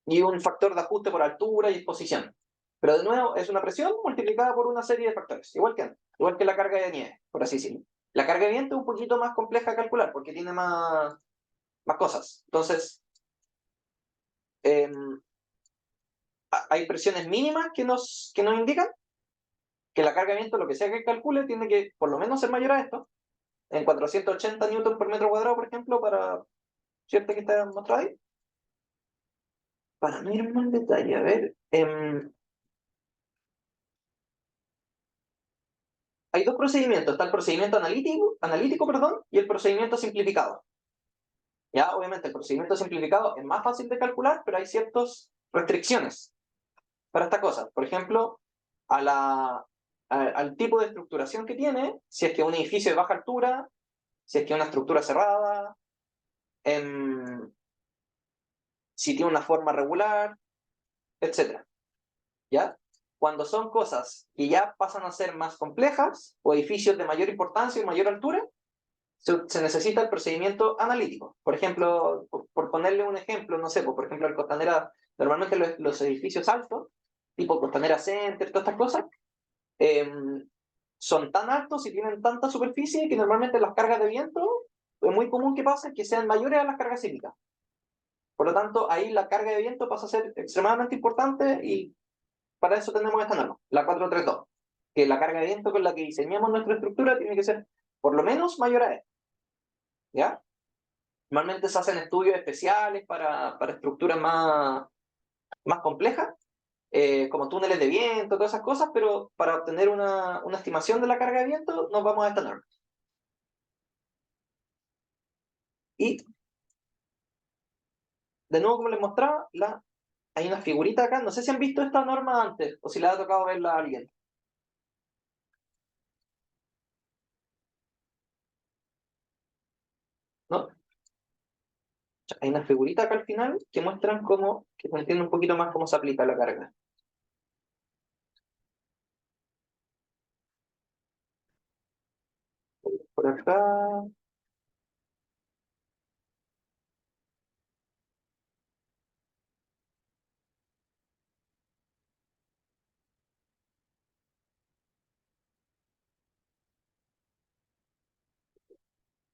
Y un factor de ajuste por altura y exposición. Pero de nuevo, es una presión multiplicada por una serie de factores, igual que la carga de nieve, por así decirlo. La carga de viento es un poquito más compleja de calcular porque tiene más cosas. Entonces, hay presiones mínimas que nos indican que la carga de viento, lo que sea que calcule, tiene que por lo menos ser mayor a esto, en 480 newton por metro cuadrado, por ejemplo, para cierta que está mostrado ahí. Para no ir más en detalle, a ver, hay dos procedimientos, está el procedimiento analítico, perdón, y el procedimiento simplificado. Ya, obviamente, el procedimiento simplificado es más fácil de calcular, pero hay ciertas restricciones para esta cosa. Por ejemplo, al tipo de estructuración que tiene, si es que un edificio de baja altura, si es que una estructura cerrada, si tiene una forma regular, etc. ¿Ya? Cuando son cosas que ya pasan a ser más complejas, o edificios de mayor importancia y mayor altura, se necesita el procedimiento analítico. Por ejemplo, por ponerle un ejemplo, no sé, por ejemplo, el Costanera, normalmente los edificios altos, tipo Costanera Center, todas estas cosas, son tan altos y tienen tanta superficie que normalmente las cargas de viento, es muy común que pase que sean mayores a las cargas sísmicas. Por lo tanto, ahí la carga de viento pasa a ser extremadamente importante y para eso tenemos esta norma, la 432, que la carga de viento con la que diseñamos nuestra estructura tiene que ser por lo menos mayor a esto. ¿Ya? Normalmente se hacen estudios especiales para estructuras más complejas, como túneles de viento, todas esas cosas, pero para obtener una estimación de la carga de viento nos vamos a esta norma. Y, de nuevo, como les mostraba, hay una figurita acá, no sé si han visto esta norma antes, o si le ha tocado verla a alguien. ¿No? Hay una figurita acá al final que muestran que se entiende un poquito más cómo se aplica la carga. Por acá.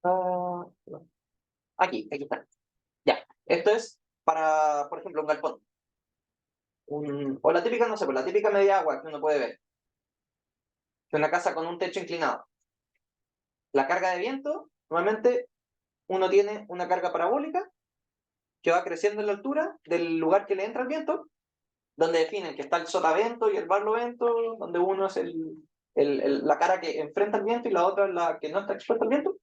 No. Aquí está. Ya. Esto es para, por ejemplo, un galpón. O la típica, no sé, pues la típica media agua que uno puede ver. Que una casa con un techo inclinado. La carga de viento, normalmente uno tiene una carga parabólica que va creciendo en la altura del lugar que le entra el viento, donde definen que está el sotavento y el barlovento, donde uno es la cara que enfrenta el viento y la otra es la que no está expuesta al viento.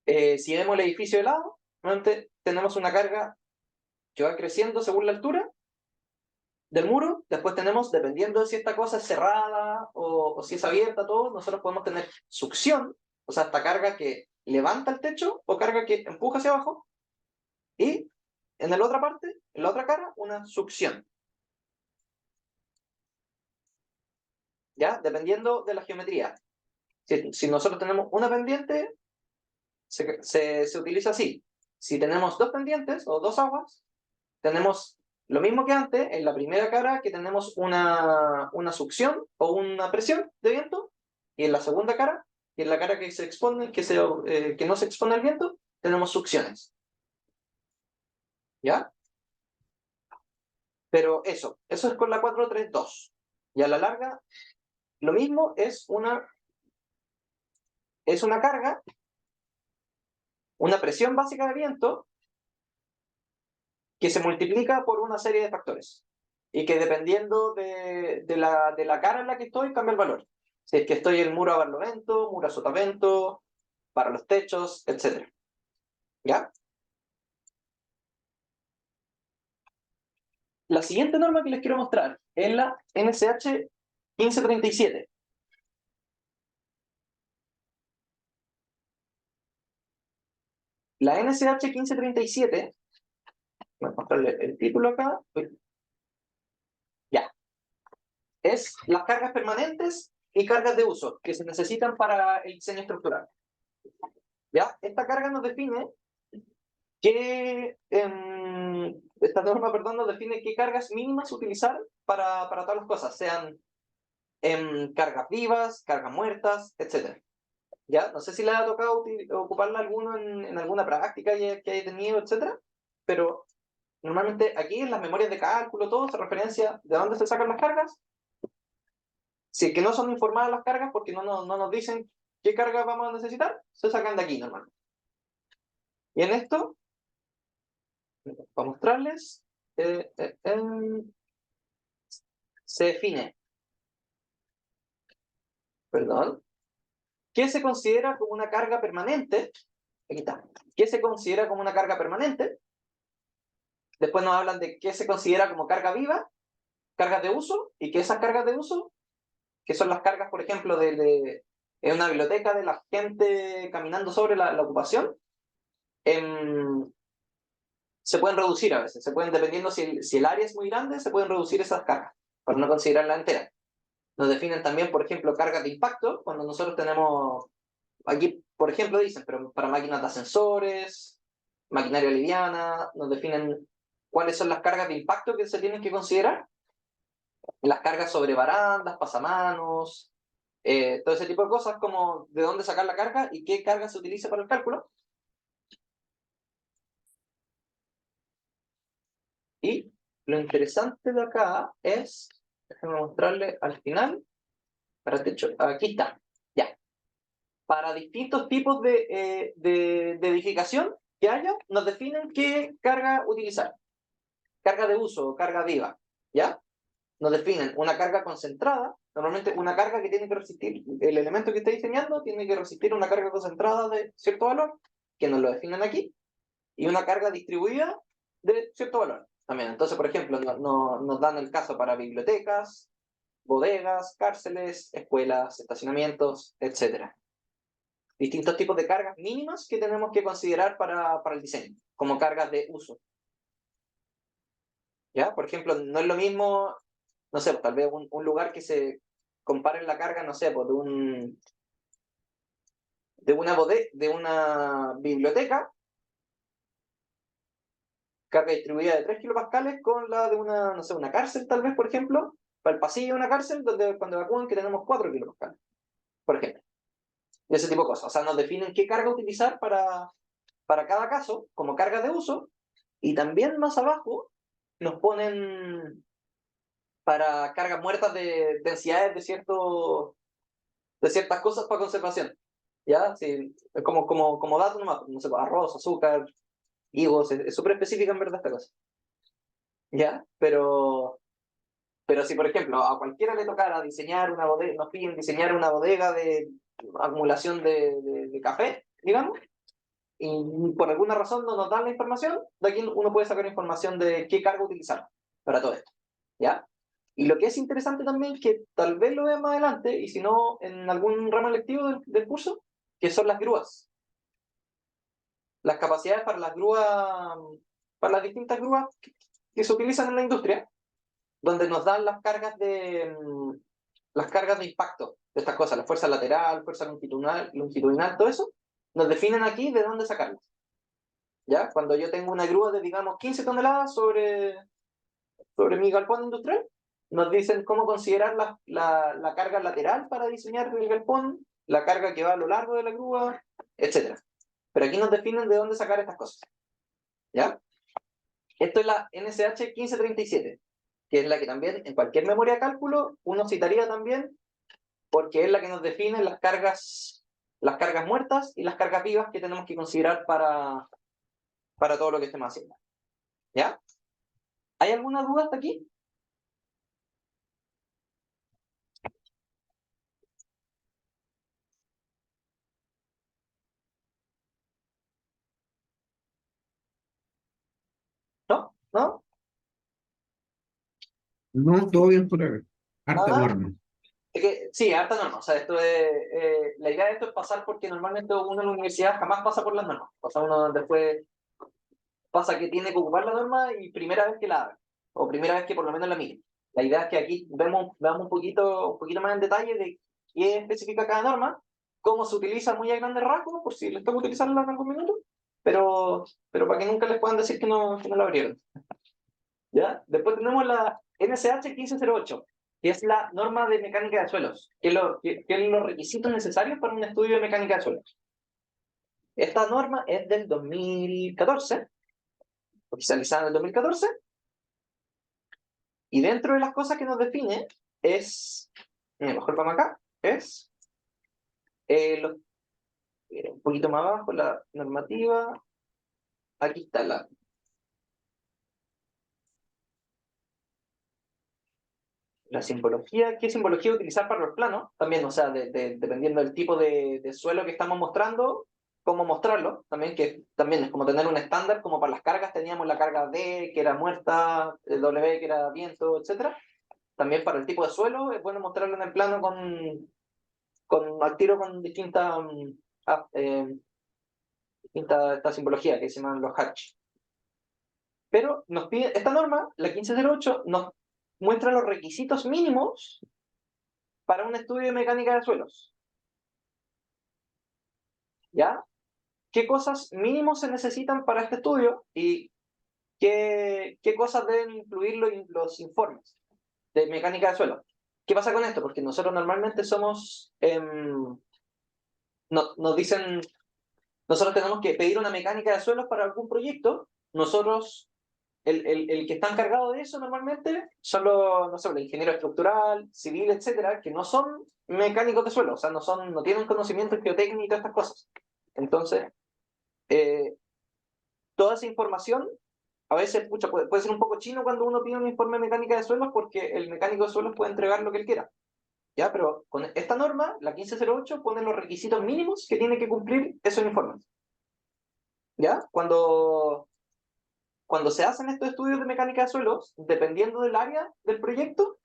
Si vemos el edificio de lado, normalmente tenemos una carga que va creciendo según la altura del muro. Después tenemos, dependiendo de si esta cosa es cerrada o si es abierta, todo, nosotros podemos tener succión, o sea, esta carga que levanta el techo o carga que empuja hacia abajo. Y en la otra parte, en la otra cara, una succión. ¿Ya? Dependiendo de la geometría. Si nosotros tenemos una pendiente, se utiliza así. Si tenemos dos pendientes o dos aguas, tenemos lo mismo que antes, en la primera cara que tenemos una succión o una presión de viento, y en la segunda cara, y en la cara que se expone, que no se expone al viento, tenemos succiones. ¿Ya? Pero eso es con la 432. Y a la larga, lo mismo es una carga, una presión básica de viento que se multiplica por una serie de factores. Y que dependiendo de la cara en la que estoy, cambia el valor. Si es que estoy en muro a barlovento, muro a sotavento, para los techos, etc. ¿Ya? La siguiente norma que les quiero mostrar es la NSH 1537. La NSH 1537, voy a mostrarle el título acá. Ya. Es las cargas permanentes y cargas de uso que se necesitan para el diseño estructural. ¿Ya? Esta carga nos define esta norma, perdón, nos define qué cargas mínimas utilizar para todas las cosas, sean cargas vivas, cargas muertas, etc. ¿Ya? No sé si le ha tocado ocuparla alguno en alguna práctica que haya tenido, etc. Pero normalmente aquí en las memorias de cálculo, todo se referencia de dónde se sacan las cargas. Si es que no son informadas las cargas porque no nos dicen qué cargas vamos a necesitar, se sacan de aquí normalmente. Y en esto, para mostrarles, se define, perdón, ¿qué se considera como una carga permanente? Aquí está. ¿Qué se considera como una carga permanente? Después nos hablan de qué se considera como carga viva, cargas de uso, y que esas cargas de uso, que son las cargas, por ejemplo, en una biblioteca de la gente caminando sobre la ocupación, se pueden reducir a veces, dependiendo si el área es muy grande, se pueden reducir esas cargas, para no considerarla entera. Nos definen también, por ejemplo, cargas de impacto, cuando nosotros tenemos, aquí, por ejemplo, dicen, pero para máquinas de ascensores, maquinaria liviana, nos definen cuáles son las cargas de impacto que se tienen que considerar, las cargas sobre barandas, pasamanos, todo ese tipo de cosas, como de dónde sacar la carga y qué carga se utiliza para el cálculo. Y lo interesante de acá es, déjenme mostrarle al final, para techo, aquí está, ya. Para distintos tipos de edificación que haya, nos definen qué carga utilizar. Carga de uso o carga viva, ¿ya? Nos definen una carga concentrada, normalmente una carga que tiene que resistir, el elemento que esté diseñando tiene que resistir una carga concentrada de cierto valor, que nos lo definen aquí, y una carga distribuida de cierto valor también. Entonces, por ejemplo, nos dan el caso para bibliotecas, bodegas, cárceles, escuelas, estacionamientos, etc. Distintos tipos de cargas mínimas que tenemos que considerar para el diseño, como cargas de uso. ¿Ya? Por ejemplo, no es lo mismo, no sé, tal vez un lugar que se compare la carga, no sé, pues de una biblioteca, carga distribuida de 3 kilopascales con la de una, no sé, una cárcel tal vez, por ejemplo, para el pasillo de una cárcel donde cuando evacúan que tenemos 4 kilopascales, por ejemplo. Y ese tipo de cosas. O sea, nos definen qué carga utilizar para cada caso, como carga de uso, y también más abajo nos ponen para cargas muertas de densidades de ciertas cosas para conservación. ¿Ya? Sí, como dato nomás, no sé, arroz, azúcar, higos, es súper específica en verdad esta cosa. ¿Ya? Pero si, por ejemplo, a cualquiera le tocara diseñar una bodega, nos piden diseñar una bodega de acumulación de café, digamos, y por alguna razón no nos dan la información, de aquí uno puede sacar información de qué carga utilizar para todo esto. ¿Ya? Y lo que es interesante también, que tal vez lo vean más adelante, y si no, en algún ramo electivo del curso, que son las grúas. Las capacidades para las grúas, para las distintas grúas que se utilizan en la industria, donde nos dan las cargas de impacto de estas cosas, la fuerza lateral, fuerza longitudinal, todo eso, nos definen aquí de dónde sacarlas. ¿Ya? Cuando yo tengo una grúa de, digamos, 15 toneladas sobre mi galpón industrial, nos dicen cómo considerar la carga lateral para diseñar el galpón, la carga que va a lo largo de la grúa, etc. Pero aquí nos definen de dónde sacar estas cosas. ¿Ya? Esto es la NSH 1537. que es la que también en cualquier memoria de cálculo uno citaría también, porque es la que nos define las cargas muertas y las cargas vivas que tenemos que considerar para todo lo que estemos haciendo. ¿Ya? ¿Hay alguna duda hasta aquí? ¿No? ¿No? No, todo bien por acá. Harta ¿Nada? norma. Es que, sí, harta norma. O sea, esto es, la idea de esto es pasar porque normalmente uno en la universidad jamás pasa por las normas. O sea, uno después pasa que tiene que ocupar la norma y primera vez que la haga. O primera vez que por lo menos la mire. La idea es que aquí veamos un poquito más en detalle de qué especifica cada norma, cómo se utiliza muy a grandes rasgos, por si les toca utilizarla en algún minuto, pero para que nunca les puedan decir que no la abrieron. ¿Ya? Después tenemos la NSH 1508, que es la norma de mecánica de suelos, que es los requisitos necesarios para un estudio de mecánica de suelos. Esta norma es del 2014, oficializada en el 2014, y dentro de las cosas que nos define es, mejor vamos acá, es un poquito más abajo, la normativa, aquí está la simbología. ¿Qué simbología utilizar para los planos? También, o sea, dependiendo del tipo de suelo que estamos mostrando, cómo mostrarlo, también, que también es como tener un estándar, como para las cargas teníamos la carga D, que era muerta, W, que era viento, etcétera. También para el tipo de suelo es bueno mostrarlo en el plano al tiro con distintas esta simbología que se llaman los hatch. Pero nos pide, esta norma, la 1508, nos muestra los requisitos mínimos para un estudio de mecánica de suelos. ¿Ya? ¿Qué cosas mínimos se necesitan para este estudio y qué cosas deben incluir los informes de mecánica de suelo? ¿Qué pasa con esto? Porque nosotros normalmente nos dicen, nosotros tenemos que pedir una mecánica de suelos para algún proyecto. Nosotros, el que está encargado de eso normalmente son los, no sé, el ingeniero estructural, civil, etcétera, que no son mecánicos de suelo, o sea, no tienen conocimiento geotécnico y todas estas cosas. Entonces, toda esa información, a veces, pucha, puede ser un poco chino cuando uno pide un informe de mecánica de suelos porque el mecánico de suelos puede entregar lo que él quiera. ¿Ya? Pero con esta norma, la 1508, pone los requisitos mínimos que tiene que cumplir esos informes. ¿Ya? Cuando se hacen estos estudios de mecánica de suelos, dependiendo del área del proyecto,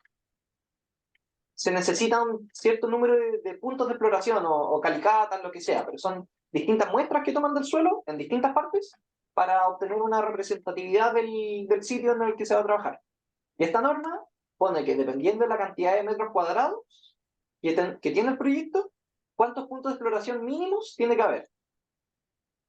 se necesita un cierto número de puntos de exploración o calicatas, lo que sea, pero son distintas muestras que toman del suelo en distintas partes para obtener una representatividad del sitio en el que se va a trabajar. Y esta norma pone que dependiendo de la cantidad de metros cuadrados que tiene el proyecto, cuántos puntos de exploración mínimos tiene que haber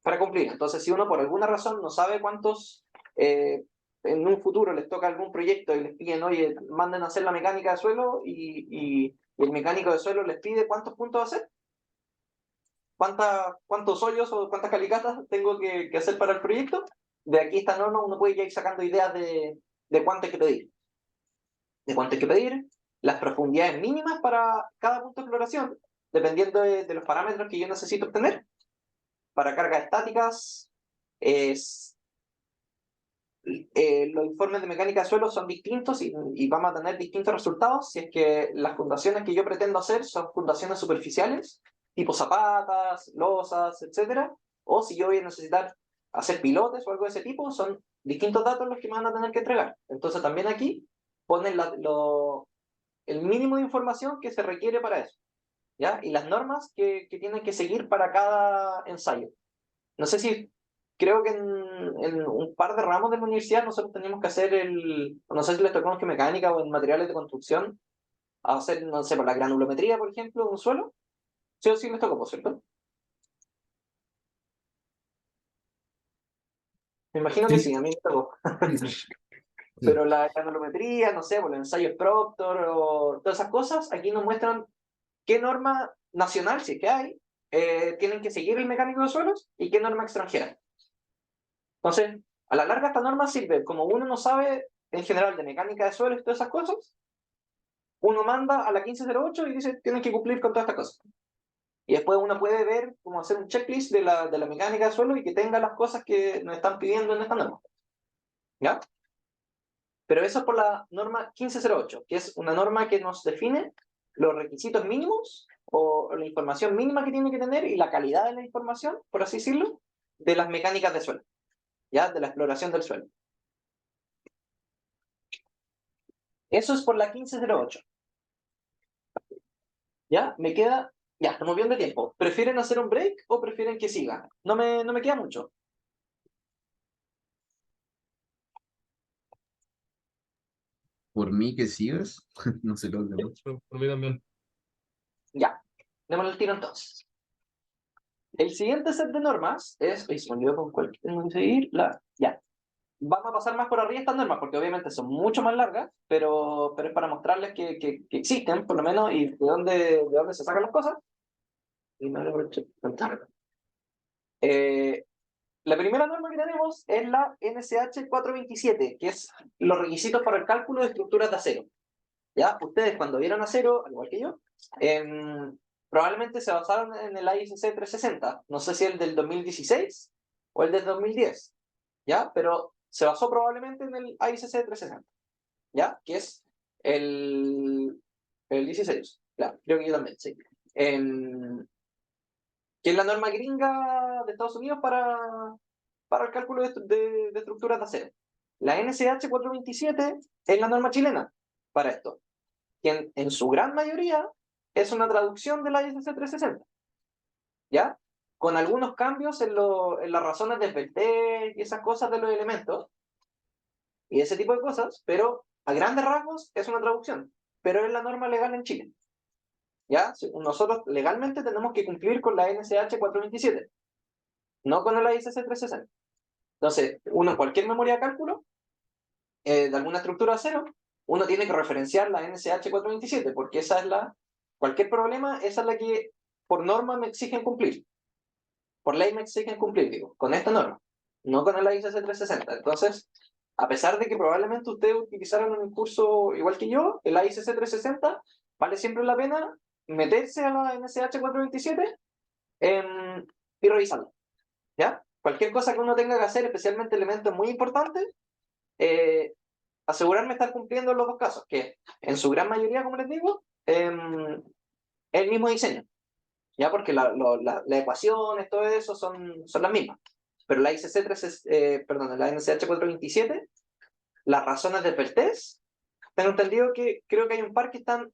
para cumplir. Entonces, si uno por alguna razón no sabe cuántos, en un futuro les toca algún proyecto y les piden, oye, manden a hacer la mecánica de suelo y el mecánico de suelo les pide cuántos puntos hacer, cuántos hoyos o cuántas calicatas tengo que hacer para el proyecto, de aquí esta norma uno puede ir sacando ideas de cuánto hay que pedir. De cuánto hay que pedir, las profundidades mínimas para cada punto de exploración, dependiendo de los parámetros que yo necesito obtener. Para cargas estáticas, los informes de mecánica de suelo son distintos y vamos a tener distintos resultados si es que las fundaciones que yo pretendo hacer son fundaciones superficiales, tipo zapatas, losas, etcétera, o si yo voy a necesitar hacer pilotes o algo de ese tipo, son distintos datos los que me van a tener que entregar. Entonces también aquí ponen el mínimo de información que se requiere para eso, ¿ya? Y las normas que tienen que seguir para cada ensayo. No sé si, creo que en un par de ramos de la universidad nosotros teníamos que hacer no sé si les tocamos que mecánica o en materiales de construcción, hacer, no sé, por la granulometría, por ejemplo, de un suelo. Sí o sí les tocó, por cierto. Me imagino que Sí, sí, a mí me tocó. sí. Pero la granulometría, no sé, por los ensayos Proctor o todas esas cosas, aquí nos muestran qué norma nacional, si es que hay, tienen que seguir el mecánico de suelos y qué norma extranjera. Entonces, a la larga esta norma sirve, como uno no sabe en general de mecánica de suelo y todas esas cosas, uno manda a la 1508 y dice, tienen que cumplir con todas estas cosas. Y después uno puede ver cómo hacer un checklist de la mecánica de suelo y que tenga las cosas que nos están pidiendo en esta norma. ¿Ya? Pero eso es por la norma 1508, que es una norma que nos define los requisitos mínimos o la información mínima que tiene que tener y la calidad de la información, por así decirlo, de las mecánicas de suelo, ¿ya? De la exploración del suelo. Eso es por la 1508. ¿Ya? Me queda... Ya, estamos bien de tiempo. ¿Prefieren hacer un break o prefieren que siga? No me queda mucho. Por mí que sigas, no sé lo demás. Por mí también. Ya, démosle el tiro entonces. El siguiente set de normas es... Ay, se me olvidó con cuál tengo que seguir. Ya. Vamos a pasar más por arriba estas normas, porque obviamente son mucho más largas, pero es para mostrarles que existen, por lo menos, y de dónde se sacan las cosas. Y me lo la primera norma que tenemos es la NSH 427, que es los requisitos para el cálculo de estructuras de acero. ¿Ya? Ustedes cuando vieron acero, al igual que yo, probablemente se basaron en el ISC 360. No sé si el del 2016 o el del 2010, ¿ya? Pero se basó probablemente en el ISC 360, ¿ya? Que es el 16, claro, creo que yo también, sí. Que es la norma gringa de Estados Unidos para el cálculo de estructuras de acero. La NSH 427 es la norma chilena para esto, que en su gran mayoría es una traducción de la ISC 360, ¿ya? Con algunos cambios en las razones de Peltier y esas cosas de los elementos, y ese tipo de cosas, pero a grandes rasgos es una traducción, pero es la norma legal en Chile, ¿ya? Nosotros legalmente tenemos que cumplir con la NSH 427, no con el ISC 360. Entonces, uno en cualquier memoria de cálculo de alguna estructura de acero, uno tiene que referenciar la NSH 427, porque esa es cualquier problema, esa es la que por norma me exigen cumplir, por ley me exigen cumplir, digo, con esta norma, no con el ISC 360. Entonces, a pesar de que probablemente ustedes utilizaron un curso igual que yo, el ISC 360, vale siempre la pena meterse a la NSH 427 y revisarla, ¿ya? Cualquier cosa que uno tenga que hacer, especialmente elementos muy importantes, asegurarme de estar cumpliendo en los dos casos, que en su gran mayoría, como les digo, es el mismo diseño, ¿ya? Porque las ecuaciones, todo eso son las mismas. Pero la ICC 3, perdón, la NCH 427, las razones de Peltez, tengo entendido que creo que hay un par que están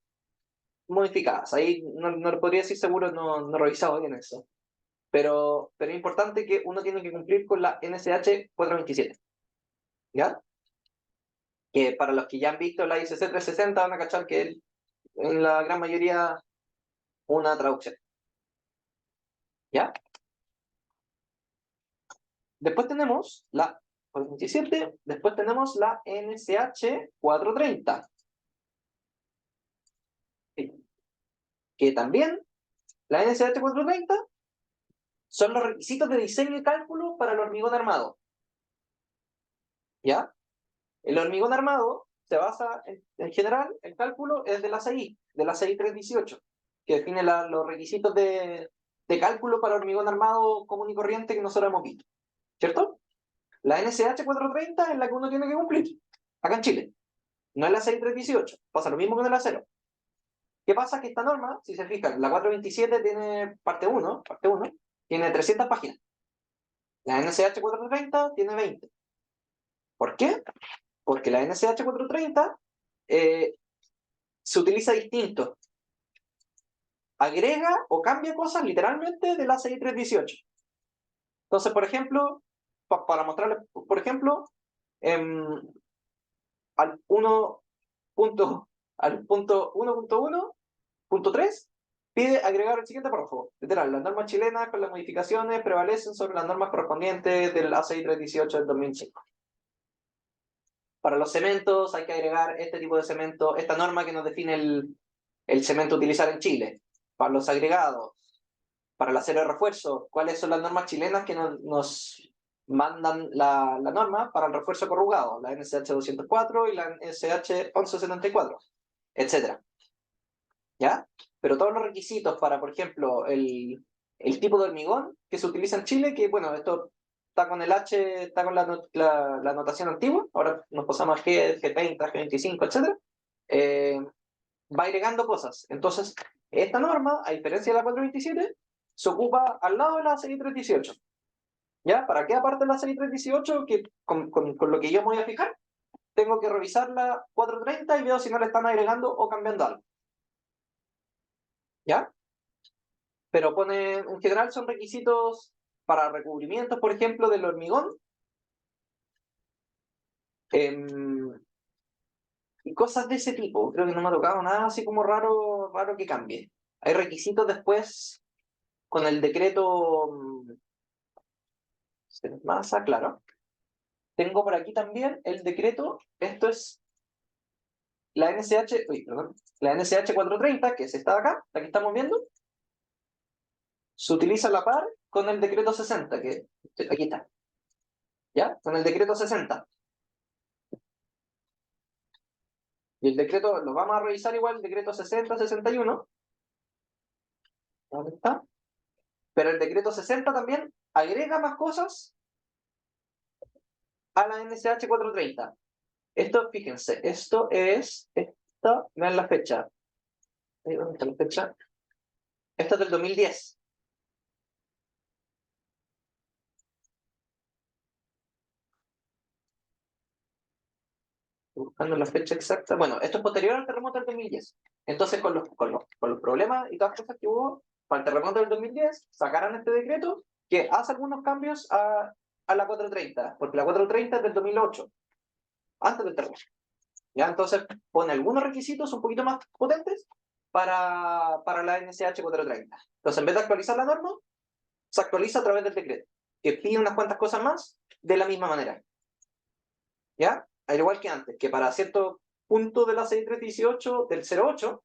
modificadas. Ahí no lo podría decir seguro, no he revisado bien eso. Pero es importante que uno tiene que cumplir con la NCH 427, ¿ya? Que para los que ya han visto la ICC 360 van a cachar que es en la gran mayoría una traducción, ¿ya? Después tenemos la 27, después tenemos la NSH 430, que también la NSH 430 son los requisitos de diseño y cálculo para el hormigón armado, ¿ya? El hormigón armado se basa, en general, el cálculo es de la CI 318, que define los requisitos de cálculo para hormigón armado común y corriente que nosotros hemos visto, ¿cierto? La NSH 430 es la que uno tiene que cumplir, acá en Chile. No es la 6318, pasa lo mismo con el acero. ¿Qué pasa? Que esta norma, si se fijan, la 427 tiene parte 1, tiene 300 páginas. La NSH 430 tiene 20. ¿Por qué? Porque la NSH 430 se utiliza distinto. Agrega o cambia cosas literalmente de la 6318. Entonces, por ejemplo, para mostrarles, por ejemplo, al 1.1.3 pide agregar el siguiente párrafo. Literal, las normas chilenas con las modificaciones prevalecen sobre las normas correspondientes del ACI 318 del 2005. Para los cementos hay que agregar este tipo de cemento, esta norma que nos define el cemento a utilizar en Chile. Para los agregados, para el acero de refuerzo, ¿cuáles son las normas chilenas que nos mandan la norma para el refuerzo corrugado, la NSH 204 y la NSH 1174, etcétera. ¿Ya? Pero todos los requisitos para, por ejemplo, el tipo de hormigón que se utiliza en Chile, que bueno, esto está con el H, está con la notación antigua, ahora nos pasamos a G, G30, G25, etcétera, va agregando cosas. Entonces, esta norma, a diferencia de la 427, se ocupa al lado de la 6318. ¿Ya? ¿Para qué aparte de la 6318? Que con lo que yo me voy a fijar, tengo que revisar la 430 y veo si no le están agregando o cambiando algo. ¿Ya? Pero pone, en general son requisitos para recubrimientos, por ejemplo, del hormigón, y cosas de ese tipo. Creo que no me ha tocado nada así como raro que cambie. Hay requisitos después con el decreto masa, claro. Tengo por aquí también el decreto, esto es la NSH, perdón, la NSH 430, que es esta de acá, la que estamos viendo, se utiliza a la par con el decreto 60, que aquí está. ¿Ya? Con el decreto 60. Y el decreto, lo vamos a revisar igual, el decreto 60-61. ¿Dónde está? Pero el decreto 60 también agrega más cosas a la NSH 430. Esto, fíjense, esto es, vean la fecha. ¿Dónde está la fecha? Esto es del 2010. Buscando la fecha exacta. Bueno, esto es posterior al terremoto del 2010. Entonces, con los problemas y todas las cosas que hubo para el terremoto del 2010, sacaron este decreto que hace algunos cambios a la 430, porque la 430 es del 2008, antes del terremoto. ¿Ya? Entonces, pone algunos requisitos un poquito más potentes para la NSH 430. Entonces, en vez de actualizar la norma, se actualiza a través del decreto, que pide unas cuantas cosas más de la misma manera. ¿Ya? Al igual que antes, que para cierto punto de la 6318 del 08,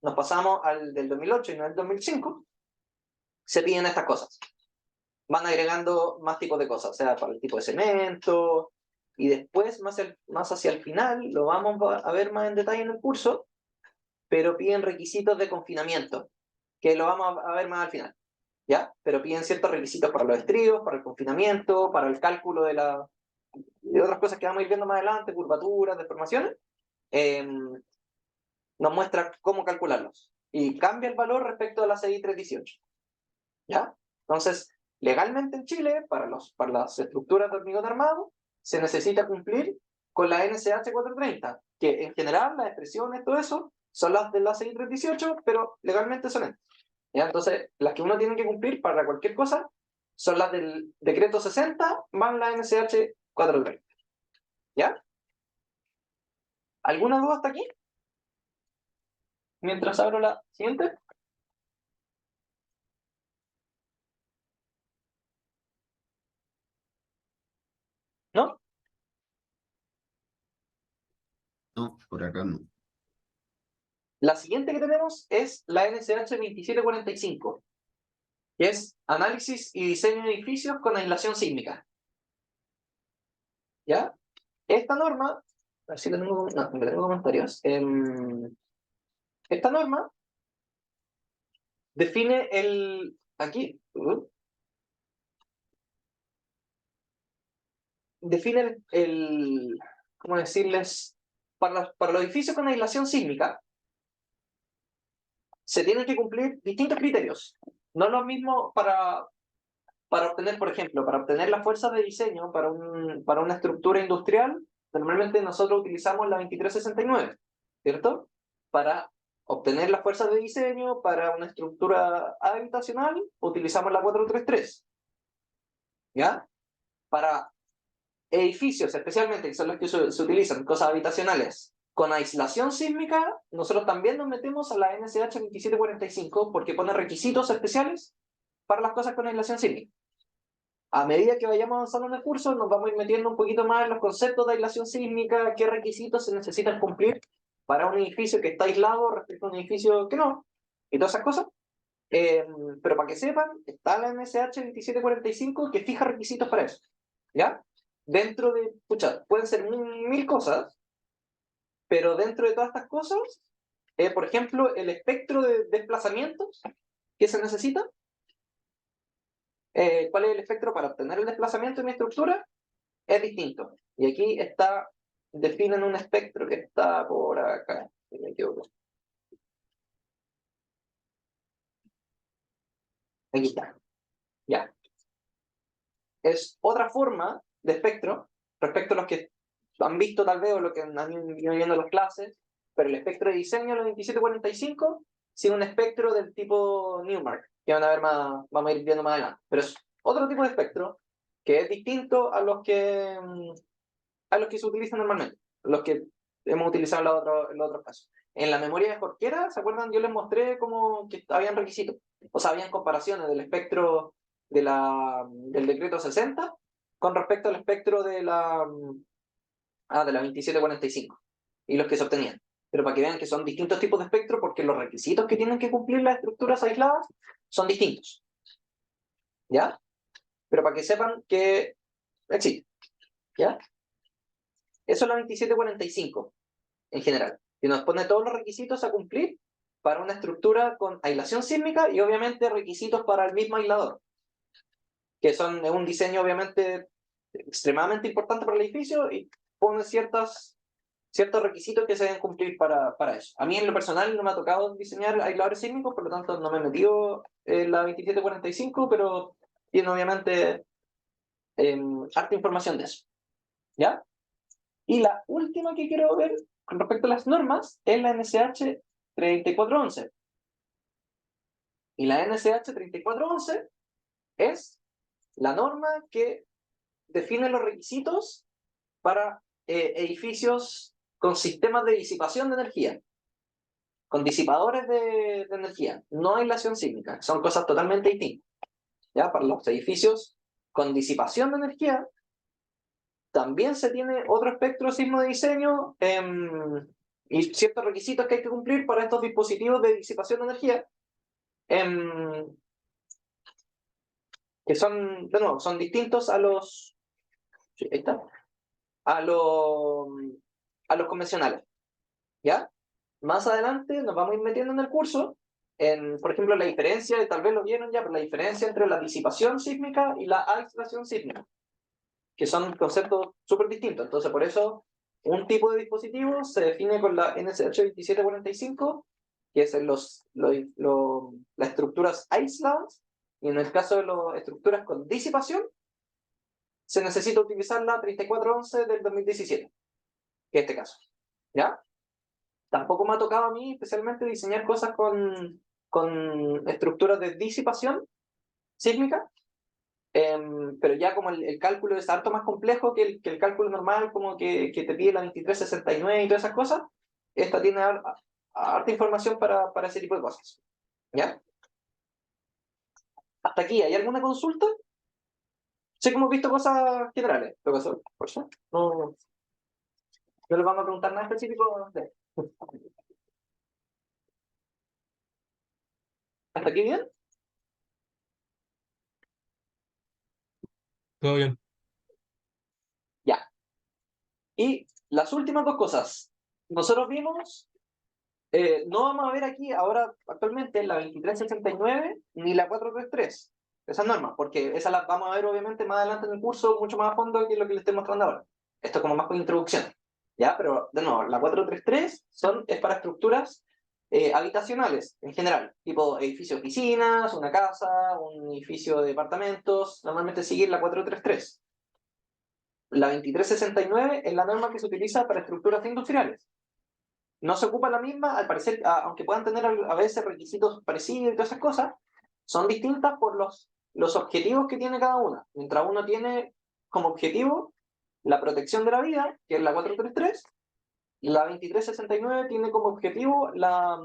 nos pasamos al del 2008 y no del 2005, se piden estas cosas. Van agregando más tipos de cosas, o sea, para el tipo de cemento, y después, más hacia el final, lo vamos a ver más en detalle en el curso, pero piden requisitos de confinamiento, que lo vamos a ver más al final. ¿Ya? Pero piden ciertos requisitos para los estribos, para el confinamiento, para el cálculo de otras cosas que vamos a ir viendo más adelante, curvaturas, deformaciones. Nos muestra cómo calcularlos. Y cambia el valor respecto a la CI 318. ¿Ya? Entonces, legalmente en Chile, para las estructuras de hormigón armado, se necesita cumplir con la NSH 430, que en general las expresiones, todo eso, son las de la CI 318, pero legalmente son estas. ¿Ya? Entonces, las que uno tiene que cumplir para cualquier cosa son las del decreto 60 más la NSH 430. ¿Ya? ¿Alguna duda hasta aquí? Mientras abro la siguiente. ¿No? No, por acá no. La siguiente que tenemos es la NSH 2745, que es análisis y diseño de edificios con aislación sísmica. ¿Ya? Esta norma, a ver si tengo comentarios. Esta norma define aquí, define ¿cómo decirles? Para los edificios con aislación sísmica, se tienen que cumplir distintos criterios. No es lo mismo para obtener, por ejemplo, para obtener la fuerza de diseño para una estructura industrial, normalmente nosotros utilizamos la 2369, ¿cierto? Para obtener la fuerza de diseño para una estructura habitacional, utilizamos la 433. ¿Ya? Para edificios, especialmente, que son los que se utilizan, cosas habitacionales, con aislación sísmica, nosotros también nos metemos a la NSH 2745 porque pone requisitos especiales para las cosas con aislación sísmica. A medida que vayamos avanzando en el curso, nos vamos a ir metiendo un poquito más en los conceptos de aislación sísmica, qué requisitos se necesitan cumplir para un edificio que está aislado respecto a un edificio que no, y todas esas cosas. Pero para que sepan, está la NSH 2745 que fija requisitos para eso. ¿ya? Dentro de, pucha, pueden ser mil cosas, pero dentro de todas estas cosas, por ejemplo, el espectro de desplazamientos que se necesita, cuál es el espectro para obtener el desplazamiento en mi estructura, es distinto. Y aquí está, definen un espectro que está por acá, si me equivoco. Aquí está, ya. Es otra forma de espectro respecto a los que han visto tal vez o lo que han ido viendo en las clases, pero el espectro de diseño de los 2745 sigue un espectro del tipo Newmark, que van a ver más, vamos a ir viendo más adelante. Pero es otro tipo de espectro que es distinto a los que se utilizan normalmente, los que hemos utilizado en los otros casos. En la memoria de Jorquera, ¿se acuerdan? Yo les mostré como que habían requisitos, o sea, habían comparaciones del espectro del decreto 60 con respecto al espectro de la 2745 y los que se obtenían. Pero para que vean que son distintos tipos de espectro porque los requisitos que tienen que cumplir las estructuras aisladas son distintos. ¿Ya? Pero para que sepan que existe. ¿Ya? Eso es la 2745 en general, que nos pone todos los requisitos a cumplir para una estructura con aislación sísmica y obviamente requisitos para el mismo aislador, que son un diseño obviamente extremadamente importante para el edificio y pone ciertos requisitos que se deben cumplir para eso. A mí en lo personal no me ha tocado diseñar aisladores sísmicos, por lo tanto no me he metido en la 2745, pero tiene obviamente harta información de eso. ¿Ya? Y la última que quiero ver con respecto a las normas es la NSH 3411. Y la NSH 3411 es la norma que define los requisitos para edificios con sistemas de disipación de energía, con disipadores de energía, no aislación sísmica, son cosas totalmente distintas. ¿Ya? Para los edificios con disipación de energía, también se tiene otro espectro sismo de diseño y ciertos requisitos que hay que cumplir para estos dispositivos de disipación de energía, que son, de nuevo, son distintos a los, sí, ahí está, a los convencionales. ¿Ya? Más adelante nos vamos a ir metiendo en el curso, por ejemplo, la diferencia, tal vez lo vieron ya, pero la diferencia entre la disipación sísmica y la aislación sísmica, que son conceptos súper distintos. Entonces, por eso, un tipo de dispositivo se define con la NSH 2745, que es las estructuras aisladas, y en el caso de las estructuras con disipación, se necesita utilizar la 3411 del 2017, que es este caso. ¿Ya? Tampoco me ha tocado a mí especialmente diseñar cosas con estructuras de disipación sísmica, pero ya como el cálculo es harto más complejo que el cálculo normal, como que te pide la 2369 y todas esas cosas, esta tiene harta información para ese tipo de cosas. ¿Ya? Hasta aquí, ¿hay alguna consulta? Sé que hemos visto cosas generales, profesor, por eso no les vamos a preguntar nada específico. ¿Hasta aquí bien? Todo bien. Ya. Y las últimas dos cosas. Nosotros vimos, no vamos a ver aquí ahora actualmente la 2369 ni la 433, esas normas, porque esas las vamos a ver obviamente más adelante en el curso, mucho más a fondo que lo que les estoy mostrando ahora. Esto como más por introducción. ¿Ya? Pero de nuevo, la 433 es para estructuras habitacionales en general, tipo edificio oficinas, una casa, un edificio de departamentos, normalmente sigue la 433. La 2369 es la norma que se utiliza para estructuras industriales. No se ocupa la misma, al parecer, aunque puedan tener a veces requisitos parecidos y todas esas cosas, son distintas por los objetivos que tiene cada una. Mientras uno tiene como objetivo la protección de la vida, que es la 433, la 2369 tiene como objetivo la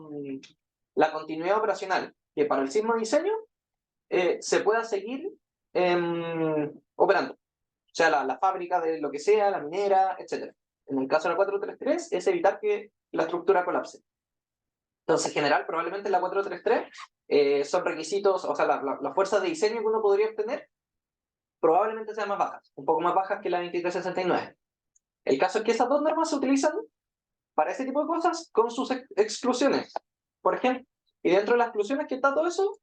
continuidad operacional, que para el sismo diseño se pueda seguir operando. O sea, la fábrica de lo que sea, la minera, etc. En el caso de la 433 es evitar que la estructura colapse. Entonces, en general, probablemente la 433 son requisitos, o sea, las fuerzas de diseño que uno podría obtener probablemente sean más bajas, un poco más bajas que la 2369. El caso es que esas dos normas se utilizan para ese tipo de cosas con sus exclusiones. Por ejemplo, y dentro de las exclusiones que está todo eso,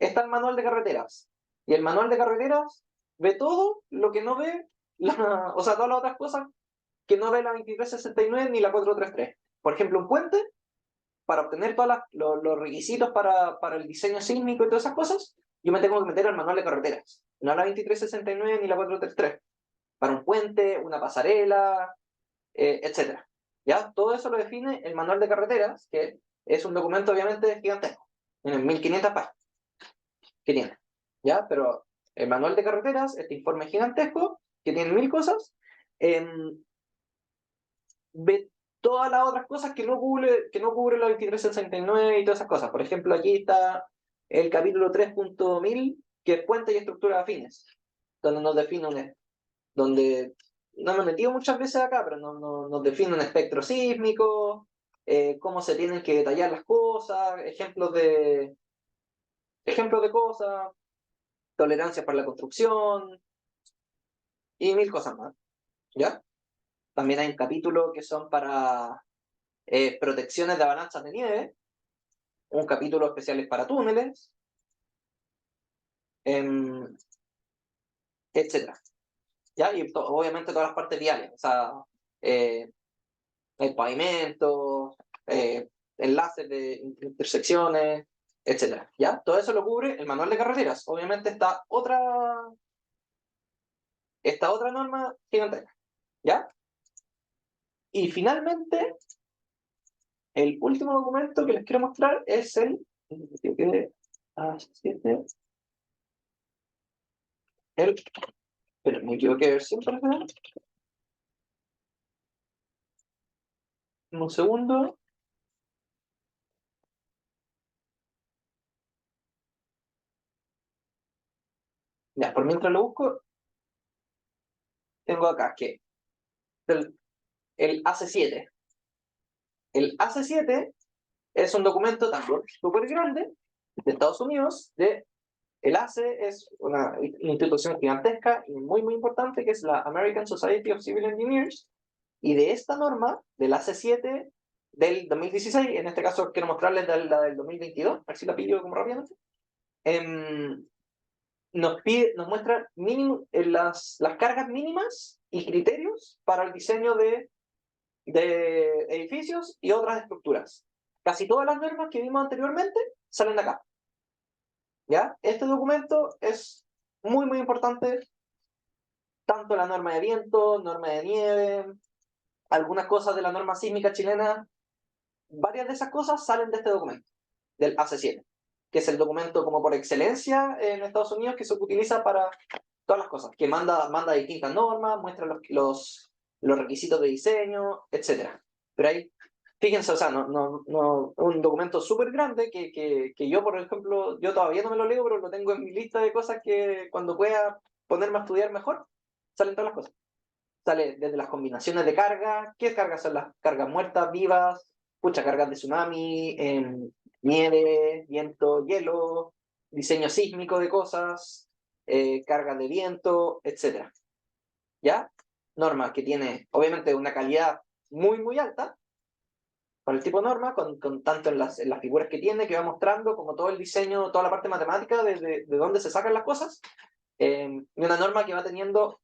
está el manual de carreteras. Y el manual de carreteras ve todo lo que no ve, o sea, todas las otras cosas que no ve la 2369 ni la 433. Por ejemplo, un puente, para obtener todos los requisitos para el diseño sísmico y todas esas cosas, yo me tengo que meter al manual de carreteras, no la 2369 ni la 433. Para un puente, una pasarela, etcétera. ¿Ya? Todo eso lo define el manual de carreteras, que es un documento obviamente gigantesco, tiene 1500 páginas que tiene, ¿ya? Pero el manual de carreteras, este informe gigantesco, que tiene 1000 cosas, ve todas las otras cosas que no cubre la 2369 y todas esas cosas. Por ejemplo, aquí está el capítulo 3.1000, que es puentes y estructuras afines, donde nos define donde no me he metido muchas veces acá, pero nos define un espectro sísmico, cómo se tienen que detallar las cosas, ejemplos de cosas, tolerancias para la construcción y 1000 cosas más, ¿ya? También hay un capítulo que son para protecciones de avalanchas de nieve, un capítulo especial para túneles, etcétera, ¿ya? Y obviamente todas las partes viales, o sea, eh, el pavimento, enlaces de intersecciones, etcétera, ¿ya? Todo eso lo cubre el manual de carreteras. Obviamente esta otra norma gigantesca, ¿ya? Y finalmente, el último documento que les quiero mostrar es pero me equivoqué de versión, por ejemplo. Un segundo. Ya, por mientras lo busco, tengo acá que el AC7. El AC7 es un documento también súper grande de Estados Unidos. El ACE es una institución gigantesca y muy, muy importante, que es la American Society of Civil Engineers. Y de esta norma, del AC7 del 2016, en este caso quiero mostrarles la del 2022, a ver si la pillo como rápidamente, nos muestra las cargas mínimas y criterios para el diseño de edificios y otras estructuras. Casi todas las normas que vimos anteriormente salen de acá, ¿ya? Este documento es muy, muy importante, tanto la norma de viento, norma de nieve, algunas cosas de la norma sísmica chilena, varias de esas cosas salen de este documento, del AC7, que es el documento como por excelencia en Estados Unidos que se utiliza para todas las cosas, que manda distintas normas, muestra los requisitos de diseño, etcétera. Pero ahí, fíjense, o sea, un documento súper grande que yo, por ejemplo, yo todavía no me lo leo, pero lo tengo en mi lista de cosas que cuando pueda ponerme a estudiar mejor, salen todas las cosas. Sale desde las combinaciones de carga, ¿qué cargas son las cargas muertas, vivas? Pucha, cargas de tsunami, nieve, viento, hielo, diseño sísmico de cosas, cargas de viento, etcétera. ¿Ya? Norma que tiene, obviamente, una calidad muy, muy alta para el tipo de norma, con tanto en las figuras que tiene, que va mostrando, como todo el diseño, toda la parte matemática de dónde se sacan las cosas, y una norma que va teniendo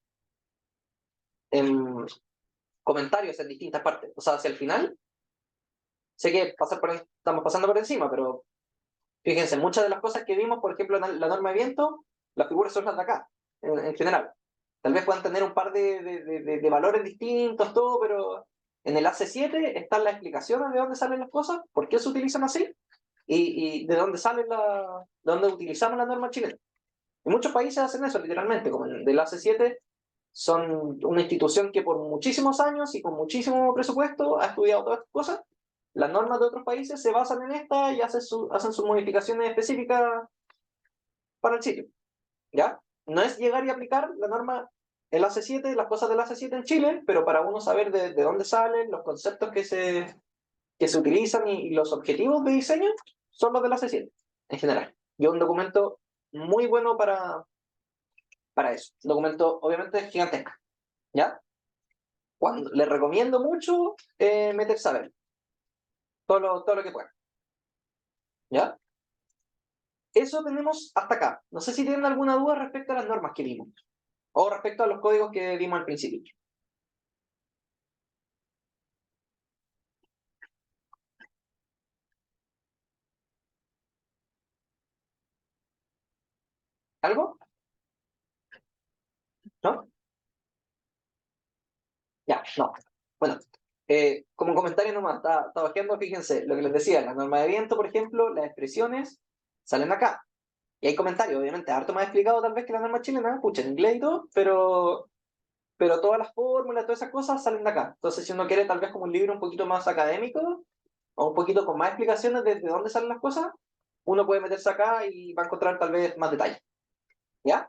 comentarios en distintas partes. O sea, hacia el final, sé que estamos pasando por encima, pero fíjense, muchas de las cosas que vimos, por ejemplo, en la norma de viento, las figuras son las de acá, en general. Tal vez puedan tener un par de valores distintos, todo, pero en el AC7 están las explicaciones de dónde salen las cosas, por qué se utilizan así, y de dónde de dónde utilizamos la norma chilena. Y muchos países hacen eso, literalmente, como en el AC7 son una institución que por muchísimos años y con muchísimo presupuesto ha estudiado todas estas cosas. Las normas de otros países se basan en esta y hacen sus modificaciones específicas para el sitio, ¿ya? No es llegar y aplicar la norma, el AC7, las cosas del AC7 en Chile, pero para uno saber de dónde salen, los conceptos que se utilizan y los objetivos de diseño son los del AC7, en general. Y es un documento muy bueno para eso. Un documento, obviamente, gigantesco. ¿Ya? Cuando, les recomiendo mucho meterse a ver todo lo que puedan. ¿Ya? Eso tenemos hasta acá. No sé si tienen alguna duda respecto a las normas que vimos o respecto a los códigos que vimos al principio. ¿Algo? ¿No? Ya, no. Bueno, como comentario nomás, está bajando, fíjense, lo que les decía, la norma de viento, por ejemplo, las expresiones salen acá. Y hay comentarios, obviamente, harto más explicado tal vez que la norma chilena, pucha, en inglés y todo, pero todas las fórmulas, todas esas cosas salen de acá. Entonces, si uno quiere tal vez como un libro un poquito más académico, o un poquito con más explicaciones de dónde salen las cosas, uno puede meterse acá y va a encontrar tal vez más detalles. ¿Ya?